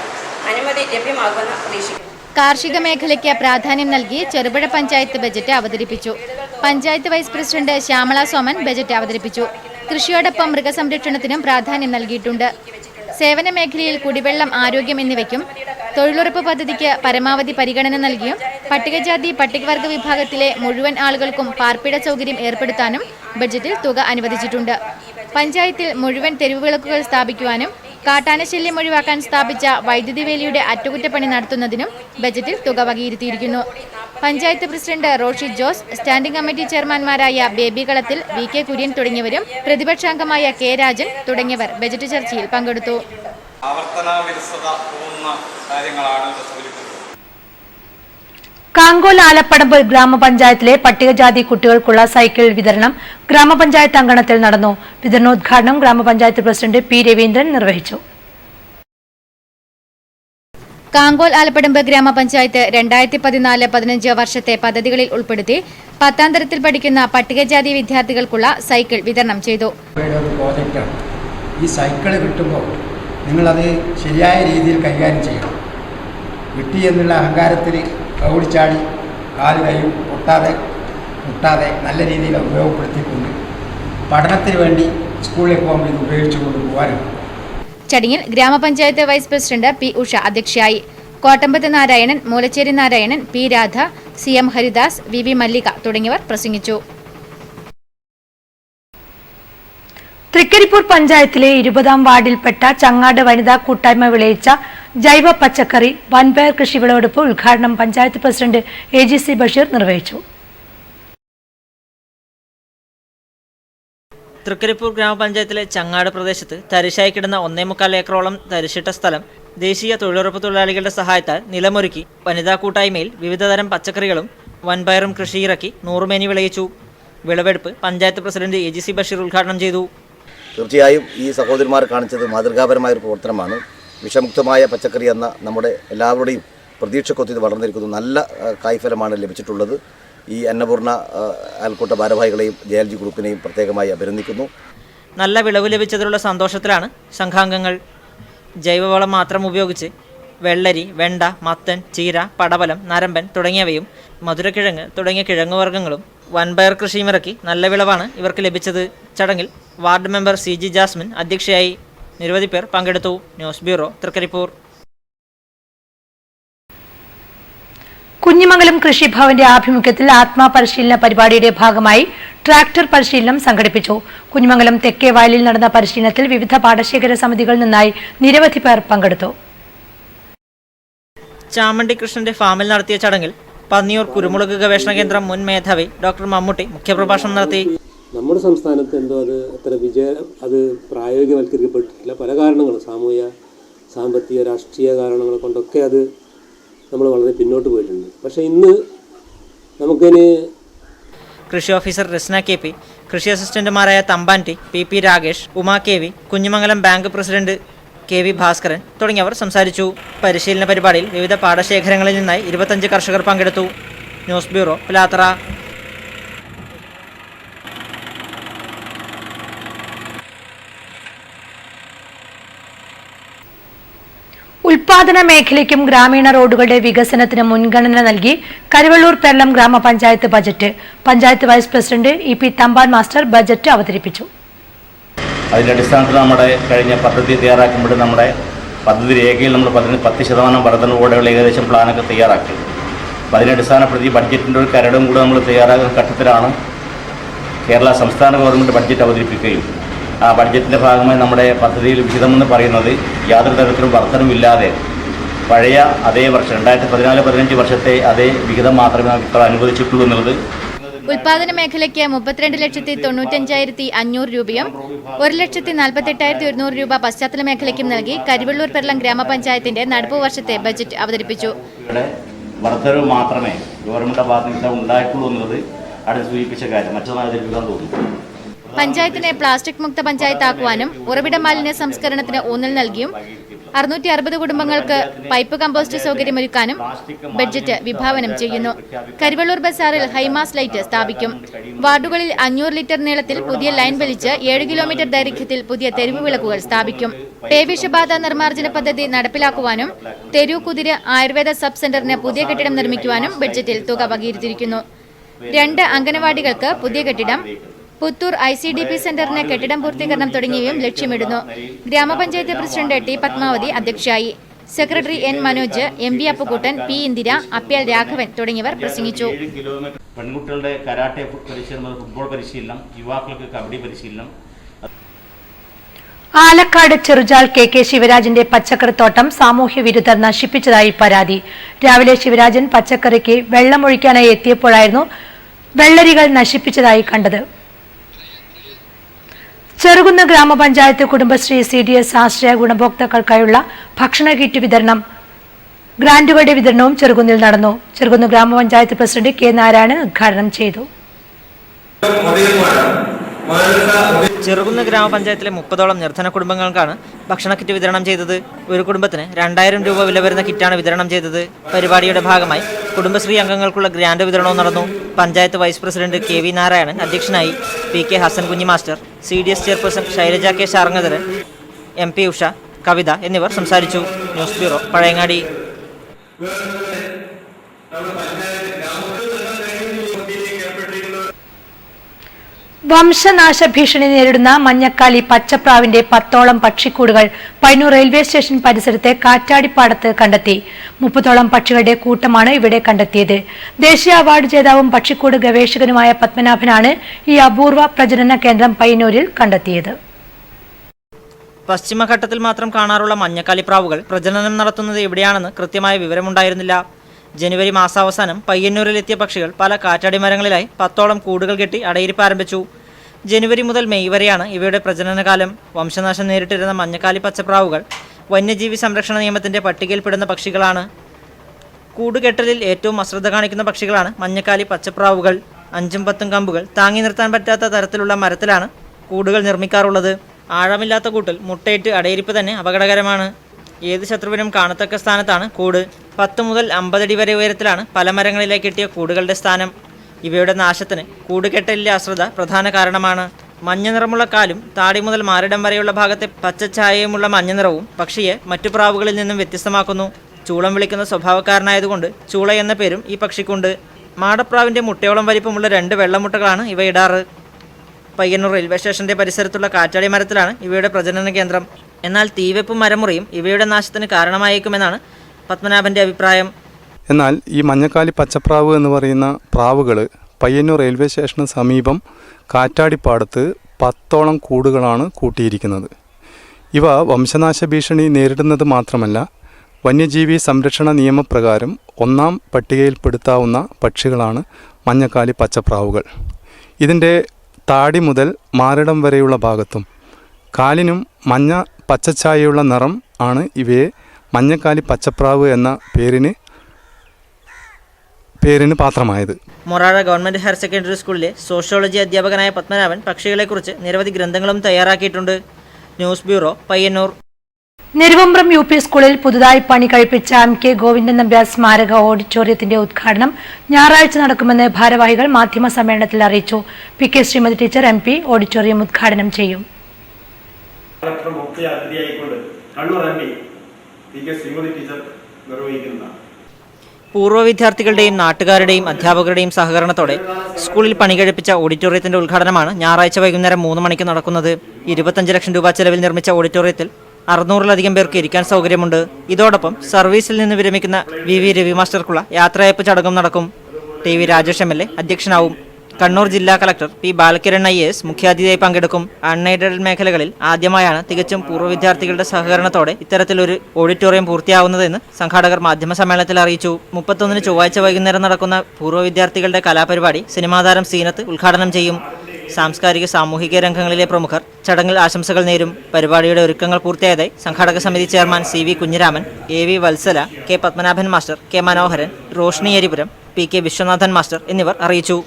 അനുമതി ലഭ്യമാകുമെന്ന് പ്രതീക്ഷിക്കുന്നു. കാർഷിക മേഖലയ്ക്ക് പ്രാധാന്യം നൽകി ചെറുപുഴ പഞ്ചായത്ത് ബജറ്റ് അവതരിപ്പിച്ചു. Panchayat vice president Shyamala Soman budget അവതരിപ്പിച്ചു. കൃഷിയോടൊപ്പം മൃഗസംരക്ഷണത്തിനും പ്രാധാന്യം നൽകിയിട്ടുണ്ട്. സേവന മേഖലയിൽ കുടിവെള്ളം, ആരോഗ്യം എന്നിവയ്ക്കും തൊഴിലുറപ്പ് പദ്ധതിക്ക് പരമാവധി പരിഗണന നൽകിയും പട്ടികജാതി പട്ടികവർഗ വിഭാഗത്തിലെ മുഴുവൻ ആളുകൾക്കും പാർപ്പിട സൗകര്യം ഏർപ്പെടുത്താനും ബജറ്റിൽ തുക അനുവദിച്ചിട്ടുണ്ട്. പഞ്ചായത്തിൽ മുഴുവൻ തെരുവുവിളക്കുകൾ സ്ഥാപിക്കുവാനും കാട്ടാനശല്യം ഒഴിവാക്കാൻ സ്ഥാപിച്ച വൈദ്യുതി വേലിയുടെ അറ്റകുറ്റപ്പണി നടത്തുന്നതിനും ബജറ്റിൽ തുക വകയിരുത്തിയിരിക്കുന്നു. Panchayat president Roshi Jose, standing committee ചെയർമാൻമാരായ ബേബി കളത്തിൽ, വി കെ കുര്യൻ തുടങ്ങിയവരും പ്രതിപക്ഷാംഗമായ കെ രാജൻ തുടങ്ങിയവർ ബജറ്റ് ചർച്ചയിൽ പങ്കെടുത്തു. കാങ്കോൽ ആലപ്പടമ്പ് ഗ്രാമപഞ്ചായത്തിലെ പട്ടികജാതി കുട്ടികൾക്കുള്ള സൈക്കിൾ വിതരണം ഗ്രാമപഞ്ചായത്ത് അങ്കണത്തിൽ നടന്നു. വിതരണോദ്ഘാടനം ഗ്രാമപഞ്ചായത്ത് പ്രസിഡന്റ് പി രവീന്ദ്രൻ നിർവഹിച്ചു. കാങ്കോൽ ആലപ്പടമ്പ് ഗ്രാമപഞ്ചായത്ത് 2014-15 വർഷത്തെ പദ്ധതികളിൽ ഉൾപ്പെടുത്തി 10ാം തരത്തിൽ പഠിക്കുന്ന പട്ടികജാതി വിദ്യാർത്ഥികൾക്കുള്ള സൈക്കിൾ വിതരണം ചെയ്തു. ഈ സൈക്കിൾ കിട്ടുമ്പോൾ നിങ്ങളത് ശരിയായ രീതിയിൽ കൈകാര്യം ചെയ്യണം. കിട്ടി എന്നുള്ള അഹങ്കാരത്തിൽ ഓടിച്ചാടി കാല് കൈയും മുട്ടാതെ നല്ല രീതിയിൽ ഉപയോഗപ്പെടുത്തിക്കൊണ്ട് പഠനത്തിന് വേണ്ടി സ്കൂളിലേക്ക് പോകുമ്പോൾ ഇത് ഉപയോഗിച്ചുകൊണ്ട് പോകാനും. ചടങ്ങിൽ ഗ്രാമപഞ്ചായത്ത് വൈസ് പ്രസിഡന്റ് പി ഉഷ അധ്യക്ഷയായി. Kottambath Narayanan, Moolacheri Narayanan, P Radha, C M Haridas, V V Mallika തുടങ്ങിയവർ പ്രസംഗിച്ചു. തൃക്കരിപ്പൂർ പഞ്ചായത്തിലെ 20ാം വാർഡിൽപ്പെട്ട ചങ്ങാട് വനിതാ കൂട്ടായ്മ വിളയിച്ച ജൈവ പച്ചക്കറി വൻപയർ കൃഷി വിളവെടുപ്പ് ഉദ്ഘാടനം പഞ്ചായത്ത് പ്രസിഡന്റ് AGC ബഷീർ നിർവഹിച്ചു. തൃക്കരിപ്പൂർ ഗ്രാമപഞ്ചായത്തിലെ ചങ്ങാട് പ്രദേശത്ത് തരിശായി കിടന്ന 1.25 ഏക്കറോളം തരിശിട്ട സ്ഥലം ദേശീയ തൊഴിലുറപ്പ് തൊഴിലാളികളുടെ സഹായത്താൽ നിലമൊരുക്കി വനിതാ കൂട്ടായ്മയിൽ വിവിധതരം പച്ചക്കറികളും വൻപയറും കൃഷിയിറക്കി 100 മേനി വിളയിച്ചു. വിളവെടുപ്പ് പഞ്ചായത്ത് പ്രസിഡന്റ് AGC ബഷീർ ഉദ്ഘാടനം ചെയ്തു. തീർച്ചയായും ഈ സഹോദരിമാർ കാണിച്ചത് മാതൃകാപരമായൊരു പ്രവർത്തനമാണ്. വിഷമുക്തമായ പച്ചക്കറി എന്ന നമ്മുടെ എല്ലാവരുടെയും പ്രതീക്ഷക്കൊത്ത് വളർന്നിരിക്കുന്നു. നല്ല കായ്ഫലമാണ് ലഭിച്ചിട്ടുള്ളത്. ഈ അന്നപൂർണ്ണ അയൽക്കൂട്ട ഭാരവാഹികളെയും JLG ഗ്രൂപ്പിനെയും പ്രത്യേകമായി അഭിനന്ദിക്കുന്നു. നല്ല വിളവ് ലഭിച്ചതിലുള്ള സന്തോഷത്തിലാണ് സംഘാംഗങ്ങൾ. ജൈവവളം മാത്രം ഉപയോഗിച്ച് വെള്ളരി, വെണ്ട, മത്തൻ, ചീര, പടവലം, നരമ്പൻ തുടങ്ങിയവയും മധുരക്കിഴങ്ങ് തുടങ്ങിയ കിഴങ്ങുവർഗ്ഗങ്ങളും വൻപയർ കൃഷിയുമിറക്കി നല്ല വിളവാണ് ഇവർക്ക് ലഭിച്ചത്. ചടങ്ങിൽ വാർഡ് മെമ്പർ CG ജാസ്മിൻ അധ്യക്ഷയായി. നിരവധി പേർ പങ്കെടുത്തു. News bureau, Trikaripur. കുഞ്ഞിമംഗലം കൃഷിഭവന്റെ ആഭിമുഖ്യത്തിൽ ആത്മാ പരിശീലന പരിപാടിയുടെ ഭാഗമായി ട്രാക്ടർ പരിശീലനം സംഘടിപ്പിച്ചു. കുഞ്ഞിമംഗലം തെക്കേ വയലിൽ നടന്ന പരിശീലനത്തിൽ വിവിധ പാടശേഖര സമിതികളിൽ നിന്നായി നിരവധി പേർ പങ്കെടുത്തു. ചാമണ്ടി കൃഷ്ണന്റെ ഫാമിൽ നടത്തിയ ചടങ്ങിൽ പന്നിയൂർ കുരുമുളക് ഗവേഷണ കേന്ദ്രം മുൻ മേധാവി ഡോക്ടർ മമ്മൂട്ടി മുഖ്യപ്രഭാഷണം നടത്തി. നമ്മുടെ സംസ്ഥാനത്ത് എന്തോ അത്ര അത് പ്രായോഗികവൽക്കരിക്കപ്പെട്ടിട്ടില്ല. പല കാരണങ്ങളും, സാമൂഹ്യ, സാമ്പത്തിക, രാഷ്ട്രീയ കാരണങ്ങൾ കൊണ്ടൊക്കെ അത് നമ്മൾ വളരെ പിന്നോട്ട് പോയിട്ടുണ്ട്. പക്ഷേ ഇന്ന് നമുക്കതിന് കൃഷി ഓഫീസർ രസ്ന KP, കൃഷി അസിസ്റ്റന്റുമാരായ Thampan T, PP Rakesh, Uma KV, Kunhimangalam bank president KV Bhaskaran തുടങ്ങിയവർ സംസാരിച്ചു. പരിശീലന പരിപാടിയിൽ വിവിധ പാടശേഖരങ്ങളിൽ നിന്നായി 25 കർഷകർ പങ്കെടുത്തു. News bureau, Pilathara. ഉൽപാദന മേഖലയ്ക്കും ഗ്രാമീണ റോഡുകളുടെ വികസനത്തിന് മുൻഗണന നൽകി കരുവള്ളൂർ പെർലം ഗ്രാമപഞ്ചായത്ത് budget panchayat vice president EP Thampan master budget അവതരിപ്പിച്ചു. അതിൻ്റെ അടിസ്ഥാനത്തിൽ നമ്മുടെ കഴിഞ്ഞ പദ്ധതി തയ്യാറാക്കുമ്പോൾ നമ്മുടെ പദ്ധതി രേഖയിൽ നമ്മൾ 10% വർധനവോടെയുള്ള ഏകദേശം പ്ലാനൊക്കെ തയ്യാറാക്കി. അപ്പോൾ അതിനെ അടിസ്ഥാനപ്പെടുത്തി ബഡ്ജറ്റിൻ്റെ ഒരു കരടും കൂടെ നമ്മൾ തയ്യാറാക്കുന്ന ഘട്ടത്തിലാണ് കേരള സംസ്ഥാന ഗവൺമെൻറ് ബഡ്ജറ്റ് അവതരിപ്പിക്കുകയും ആ ബഡ്ജറ്റിൻ്റെ ഭാഗമായി നമ്മുടെ പദ്ധതിയിൽ വിഹിതമെന്ന് പറയുന്നത് യാതൊരു തരത്തിലും വർധനമില്ലാതെ പഴയ അതേ വർഷം 2014-15 വർഷത്തെ അതേ വിഹിതം മാത്രമേ നമുക്ക് അനുവദിച്ചിട്ടുള്ളൂ എന്നുള്ളത്. ഉൽപാദന മേഖലയ്ക്ക് 32,95,500 രൂപയും 1,48,200 രൂപ പശ്ചാത്തല മേഖലയ്ക്കും നൽകി കരുവള്ളൂർ പെർലം ഗ്രാമപഞ്ചായത്തിന്റെ നടപ്പു വർഷത്തെ ബജറ്റ് അവതരിപ്പിച്ചു. വർധനവ് മാത്രമേ ഗവൺമെന്റ് ഭാഗത്ത് നിന്ന് ഉണ്ടായിട്ടുള്ളൂ എന്നുള്ളത് അടുത്ത് സൂചിപ്പിച്ച കാര്യം മറ്റൊന്നായി അവതരിപ്പിക്കാൻ തോന്നുന്നു. പഞ്ചായത്തിനെ പ്ലാസ്റ്റിക് മുക്ത പഞ്ചായത്താക്കുവാനും ഉറവിട മാലിന്യ സംസ്കരണത്തിന് ഊന്നൽ നൽകിയും 660 കുടുംബങ്ങൾക്ക് പൈപ്പ് കമ്പോസ്റ്റ് സൗകര്യമൊരുക്കാനും ബഡ്ജറ്റ് വിഭാവനം ചെയ്യുന്നു. കരുവള്ളൂർ ബസാറിൽ ഹൈമാസ് ലൈറ്റ് സ്ഥാപിക്കും. വാർഡുകളിൽ 500 ലിറ്റർ നീളത്തിൽ പുതിയ ലൈൻ വലിച്ച് 7 കിലോമീറ്റർ ദൈർഘ്യത്തിൽ പുതിയ തെരുവ് വിളക്കുകൾ സ്ഥാപിക്കും. പേവിഷബാധ നിർമ്മാർജ്ജന പദ്ധതി നടപ്പിലാക്കുവാനും തെരു കുതിര ആയുർവേദ സബ് സെന്ററിന് പുതിയ കെട്ടിടം നിർമ്മിക്കുവാനും ബഡ്ജറ്റിൽ തുക വകയിരുത്തിയിരിക്കുന്നു. 2 അംഗനവാടികൾക്ക് പുതിയ കെട്ടിടം, പുത്തൂർ ICDP സെന്ററിന് കെട്ടിടം പൂർത്തീകരണം തുടങ്ങിയവയും ലക്ഷ്യമിടുന്നു. ഗ്രാമപഞ്ചായത്ത് പ്രസിഡന്റ് T പത്മാവതി അധ്യക്ഷയായി. Secretary N Manoj, MV Appukuttan, P Indira, അപ്യാൽ രാഘവൻ തുടങ്ങിയവർ പ്രസംഗിച്ചു. പെൺകുട്ടികളുടെ കരാട്ടെ പരിശീലനം, ഫുട്ബോൾ പരിശീലനം, യുവാക്കൾക്ക് കബഡി പരിശീലനം. ആലക്കാട് ചെറുജാൽ കെ ശിവരാജന്റെ പച്ചക്കറിത്തോട്ടം സാമൂഹ്യ വിരുദ്ധർ നശിപ്പിച്ചതായി പരാതി. രാവിലെ ശിവരാജൻ പച്ചക്കറിക്ക് വെള്ളമൊഴിക്കാനായി എത്തിയപ്പോഴായിരുന്നു വെള്ളരികൾ നശിപ്പിച്ചതായി കണ്ടത്. ചെറുകുന്ന് ഗ്രാമപഞ്ചായത്ത് കുടുംബശ്രീ CDS ആശ്രയ ഗുണഭോക്താക്കൾക്കായുള്ള ഭക്ഷണ കിറ്റ് വിതരണം ഗ്രാന്റുകളുടെ വിതരണവും ചെറുകുന്നിൽ നടന്നു. ചെറുകുന്ന് ഗ്രാമപഞ്ചായത്ത് പ്രസിഡന്റ് K നാരായണൻ ഉദ്ഘാടനം ചെയ്തു. ചെറുകുന്ന് ഗ്രാമപഞ്ചായത്തിലെ 30ഓളം നിർധന കുടുംബങ്ങൾക്കാണ് ഭക്ഷണ കിറ്റ് വിതരണം ചെയ്തത്. ഒരു കുടുംബത്തിന് 2000 രൂപ വില വരുന്ന കിറ്റാണ് വിതരണം ചെയ്തത്. പരിപാടിയുടെ ഭാഗമായി കുടുംബശ്രീ അംഗങ്ങൾക്കുള്ള ഗ്രാന്റ് വിതരണവും നടന്നു. Panchayat vice president KV Narayanan അധ്യക്ഷനായി. PK Hasan Kunhi master, CDS chairperson Shailaja K Sharngadharan, MP Usha, Kavitha എന്നിവർ സംസാരിച്ചു. News bureau, Pazhayangadi. വംശനാശ ഭീഷണി നേരിടുന്ന മഞ്ഞക്കാലി പച്ചപ്രാവിന്റെ 10ഓളം പക്ഷിക്കൂടുകൾ പയ്യന്നൂർ റെയിൽവേ സ്റ്റേഷൻ പരിസരത്തെ കാറ്റാടിപ്പാടത്ത് കണ്ടെത്തി. 30ഓളം പക്ഷികളുടെ കൂട്ടമാണ് ഇവിടെ കണ്ടെത്തിയത്. ദേശീയ അവാർഡ് ജേതാവും പക്ഷിക്കൂട് ഗവേഷകനുമായ പത്മനാഭനാണ് ഈ അപൂർവ പ്രജനന കേന്ദ്രം പയ്യന്നൂരിൽ കണ്ടെത്തിയത്. പശ്ചിമഘട്ടത്തിൽ മാത്രം കാണാറുള്ള മഞ്ഞക്കാലിപ്രാവുകൾ പ്രജനനം നടത്തുന്നത് എവിടെയാണെന്ന് കൃത്യമായ വിവരമുണ്ടായിരുന്നില്ല. ജനുവരി മാസാവസാനം പയ്യന്നൂരിലെത്തിയ പക്ഷികൾ പല കാറ്റാടി മരങ്ങളിലായി 10ഓളം കൂടുകൾ കെട്ടി അടയിരിപ്പ് ആരംഭിച്ചു. ജനുവരി മുതൽ മെയ് വരെയാണ് ഇവയുടെ പ്രജനനകാലം. വംശനാശം നേരിട്ടിരുന്ന മഞ്ഞക്കാലി പച്ചപ്രാവുകൾ വന്യജീവി സംരക്ഷണ നിയമത്തിന്റെ പട്ടികയിൽപ്പെടുന്ന പക്ഷികളാണ്. കൂടുകെട്ടലിൽ ഏറ്റവും അശ്രദ്ധ കാണിക്കുന്ന പക്ഷികളാണ് മഞ്ഞക്കാലി പച്ചപ്രാവുകൾ. 5ഉം 10ഉം കമ്പുകൾ താങ്ങി നിർത്താൻ പറ്റാത്ത തരത്തിലുള്ള മരത്തിലാണ് കൂടുകൾ നിർമ്മിക്കാറുള്ളത്. ആഴമില്ലാത്ത കൂട്ടിൽ മുട്ടയിട്ട് അടയിരിപ്പ് തന്നെ അപകടകരമാണ്. ഏത് ശത്രുവിനും കാണത്തക്ക സ്ഥാനത്താണ് കൂട്. 10 മുതൽ 50 അടി വരെ ഉയരത്തിലാണ് പല മരങ്ങളിലേക്ക് കെട്ടിയ കൂടുകളുടെ സ്ഥാനം. ഇവയുടെ നാശത്തിന് കൂടുകെട്ടലിലെ അശ്രദ്ധ പ്രധാന കാരണമാണ്. മഞ്ഞ നിറമുള്ള കാലും താടി മുതൽ മാറിടം വരെയുള്ള ഭാഗത്തെ പച്ചഛായയുമുള്ള മഞ്ഞ നിറവും പക്ഷിയെ മറ്റു പ്രാവുകളിൽ നിന്നും വ്യത്യസ്തമാക്കുന്നു. ചൂളം വിളിക്കുന്ന സ്വഭാവക്കാരനായതുകൊണ്ട് ചൂള എന്ന പേരും ഈ പക്ഷിക്കുണ്ട്. മാടപ്രാവിന്റെ മുട്ടയോളം വലിപ്പമുള്ള 2 വെള്ളമുട്ടകളാണ് ഇവ ഇടാറ്. പയ്യന്നൂർ റെയിൽവേ സ്റ്റേഷന്റെ പരിസരത്തുള്ള കാറ്റാടി മരത്തിലാണ് ഇവയുടെ പ്രജനന കേന്ദ്രം. എന്നാൽ തീവെപ്പും മരമുറിയും ഇവയുടെ നാശത്തിന് കാരണമായേക്കുമെന്നാണ് പത്മനാഭന്റെ അഭിപ്രായം. എന്നാൽ ഈ മഞ്ഞക്കാലി പച്ചപ്രാവ് എന്ന് പറയുന്ന പ്രാവുകൾ പയ്യന്നൂർ റെയിൽവേ സ്റ്റേഷന് സമീപം കാറ്റാടിപ്പാടത്ത് 10ഓളം കൂടുകളാണ് കൂട്ടിയിരിക്കുന്നത്. ഇവ വംശനാശ ഭീഷണി നേരിടുന്നത് മാത്രമല്ല, വന്യജീവി സംരക്ഷണ നിയമപ്രകാരം 1ാം പട്ടികയിൽപ്പെടുത്താവുന്ന പക്ഷികളാണ് മഞ്ഞക്കാലി പച്ചപ്രാവുകൾ. ഇതിൻ്റെ താടി മുതൽ മാറിടം വരെയുള്ള ഭാഗത്തും കാലിനും മഞ്ഞ പച്ചച്ചായയുള്ള നിറം ആണ് ഇവയെ മഞ്ഞക്കാലി പച്ചപ്രാവ് എന്ന പേരിന് പാത്രമായത്. മൊറാഴ ഗവൺമെന്റ് ഹയർ സെക്കൻഡറി സ്കൂളിലെ സോഷ്യോളജി അധ്യാപകനായ പത്മനാഭൻ പക്ഷികളെക്കുറിച്ച് നിരവധി ഗ്രന്ഥങ്ങളും തയ്യാറാക്കിയിട്ടുണ്ട്. News bureau, Payyanur. Neruvambram UP സ്കൂളിൽ പുതുതായി പണി കഴിപ്പിച്ച MK ഗോവിന്ദൻ നമ്പ്യാർ സ്മാരക ഓഡിറ്റോറിയത്തിന്റെ ഉദ്ഘാടനം ഞായറാഴ്ച നടക്കുമെന്ന് ഭാരവാഹികൾ മാധ്യമ സമ്മേളനത്തിൽ അറിയിച്ചു. PK Shrimati teacher MP auditorium ഉദ്ഘാടനം ചെയ്യും. പൂർവ്വ വിദ്യാർത്ഥികളുടെയും നാട്ടുകാരുടെയും അധ്യാപകരുടെയും സഹകരണത്തോടെ സ്കൂളിൽ പണികഴിപ്പിച്ച ഓഡിറ്റോറിയത്തിന്റെ ഉദ്ഘാടനമാണ് ഞായറാഴ്ച വൈകുന്നേരം 3 മണിക്ക് നടക്കുന്നത്. 25 ലക്ഷം രൂപ ചെലവിൽ നിർമ്മിച്ച ഓഡിറ്റോറിയത്തിൽ 600-ലധികം പേർക്ക് ഇരിക്കാൻ സൗകര്യമുണ്ട്. ഇതോടൊപ്പം സർവീസിൽ നിന്ന് വിരമിക്കുന്ന VV രവി മാസ്റ്റർക്കുള്ള യാത്രയയപ്പ് ചടങ്ങും നടക്കും. TV Rajesh MLA അധ്യക്ഷനാവും. കണ്ണൂർ ജില്ലാ കളക്ടർ P ബാലകിരൺ IAS മുഖ്യാതിഥിയായി പങ്കെടുക്കും. അൺഎയ്ഡഡ് മേഖലകളിൽ ആദ്യമായാണ് തികച്ചും പൂർവ്വ വിദ്യാർത്ഥികളുടെ സഹകരണത്തോടെ ഇത്തരത്തിലൊരു ഓഡിറ്റോറിയം പൂർത്തിയാവുന്നതെന്ന് സംഘാടകർ മാധ്യമ സമ്മേളനത്തിൽ അറിയിച്ചു. 31-ന് ചൊവ്വാഴ്ച വൈകുന്നേരം നടക്കുന്ന പൂർവ്വ വിദ്യാർത്ഥികളുടെ കലാപരിപാടി സിനിമാതാരം സീനത്ത് ഉദ്ഘാടനം ചെയ്യും. സാംസ്കാരിക സാമൂഹിക രംഗങ്ങളിലെ പ്രമുഖർ ചടങ്ങിൽ ആശംസകൾ നേരും. പരിപാടിയുടെ ഒരുക്കങ്ങൾ പൂർത്തിയായതായി സംഘാടക സമിതി chairman CV Kunhiraman, AV Valsala, K Padmanabhan master, K Manoharan, Roshni Eripuram, PK Viswanathan master എന്നിവർ അറിയിച്ചു.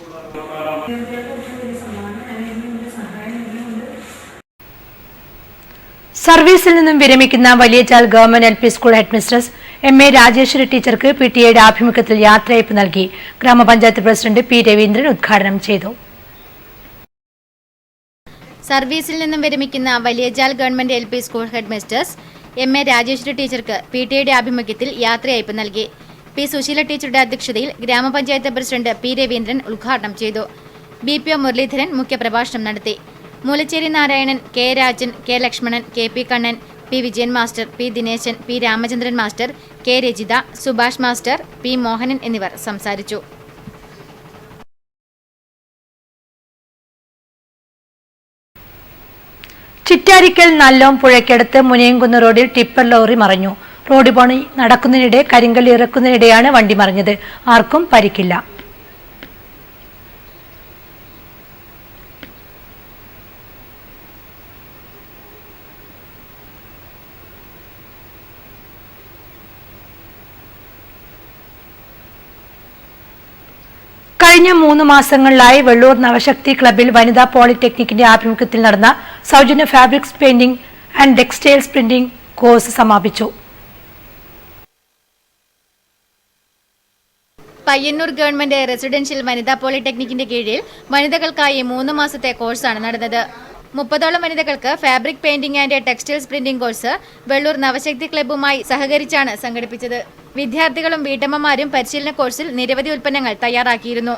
സർവീസിൽ നിന്നും വിരമിക്കുന്ന Valiyachal government LP school headmistress MA Rajeswari ടീച്ചർക്ക് PTA ആഭിമുഖ്യത്തിൽ യാത്രയയപ്പ് നൽകി. ഗ്രാമപഞ്ചായത്ത് പ്രസിഡന്റ് P രവീന്ദ്രൻ ഉദ്ഘാടനം ചെയ്തു. സർവീസിൽ നിന്നും വിരമിക്കുന്ന Valiyachal government LP school headmistress MA Rajeswari ടീച്ചർക്ക് PTA ആഭിമുഖ്യത്തിൽ യാത്രയയപ്പ് നൽകി. P സുശീല ടീച്ചറുടെ അധ്യക്ഷതയിൽ ഗ്രാമപഞ്ചായത്ത് പ്രസിഡന്റ് P രവീന്ദ്രൻ ഉദ്ഘാടനം ചെയ്തു. BPO മുരളീധരൻ മുഖ്യപ്രഭാഷണം നടത്തി. Moolacheri Narayanan, K Rajan, K Lakshmanan, KP Kannan, P Vijayan master, P Dineshan, P Ramachandran master, K Rajitha, Subhash master, P Mohanan എന്നിവർ സംസാരിച്ചു. ചിറ്റ ചിറ്റാരിക്കൽ നല്ലോം പുഴയ്ക്കടുത്ത് മുനയംകുന്ന് റോഡിൽ ടിപ്പർ ലോറി മറിഞ്ഞു. റോഡ് പണി നടക്കുന്നതിനിടെ കരിങ്കല്ല് ഇറക്കുന്നതിനിടെയാണ് വണ്ടി മറിഞ്ഞത്. ആർക്കും പരിക്കില്ല. കഴിഞ്ഞ 3 മാസങ്ങളിലായി വെള്ളൂർ നവശക്തി ക്ലബിൽ വനിതാ പോളിടെക്നിക്കിന്റെ ആഭിമുഖ്യത്തിൽ നടന്ന സൗജന്യ fabrics painting and textiles printing course സമാപിച്ചു. പയ്യന്നൂർ ഗവൺമെന്റ് റെസിഡൻഷ്യൽ വനിതാ പോളിടെക്നിക്കിന്റെ കീഴിൽ വനിതകൾക്കായി 3 മാസത്തെ കോഴ്സാണ് നടന്നത്. 30ഓളം വനിതകൾക്ക് fabric painting and textiles printing course Vellur Navashakti ക്ലബ്ബുമായി സഹകരിച്ചാണ് സംഘടിപ്പിച്ചത്. വിദ്യാർത്ഥികളും വീട്ടമ്മമാരും പരിശീലന കോഴ്സിൽ നിരവധി ഉൽപ്പന്നങ്ങൾ തയ്യാറാക്കിയിരുന്നു.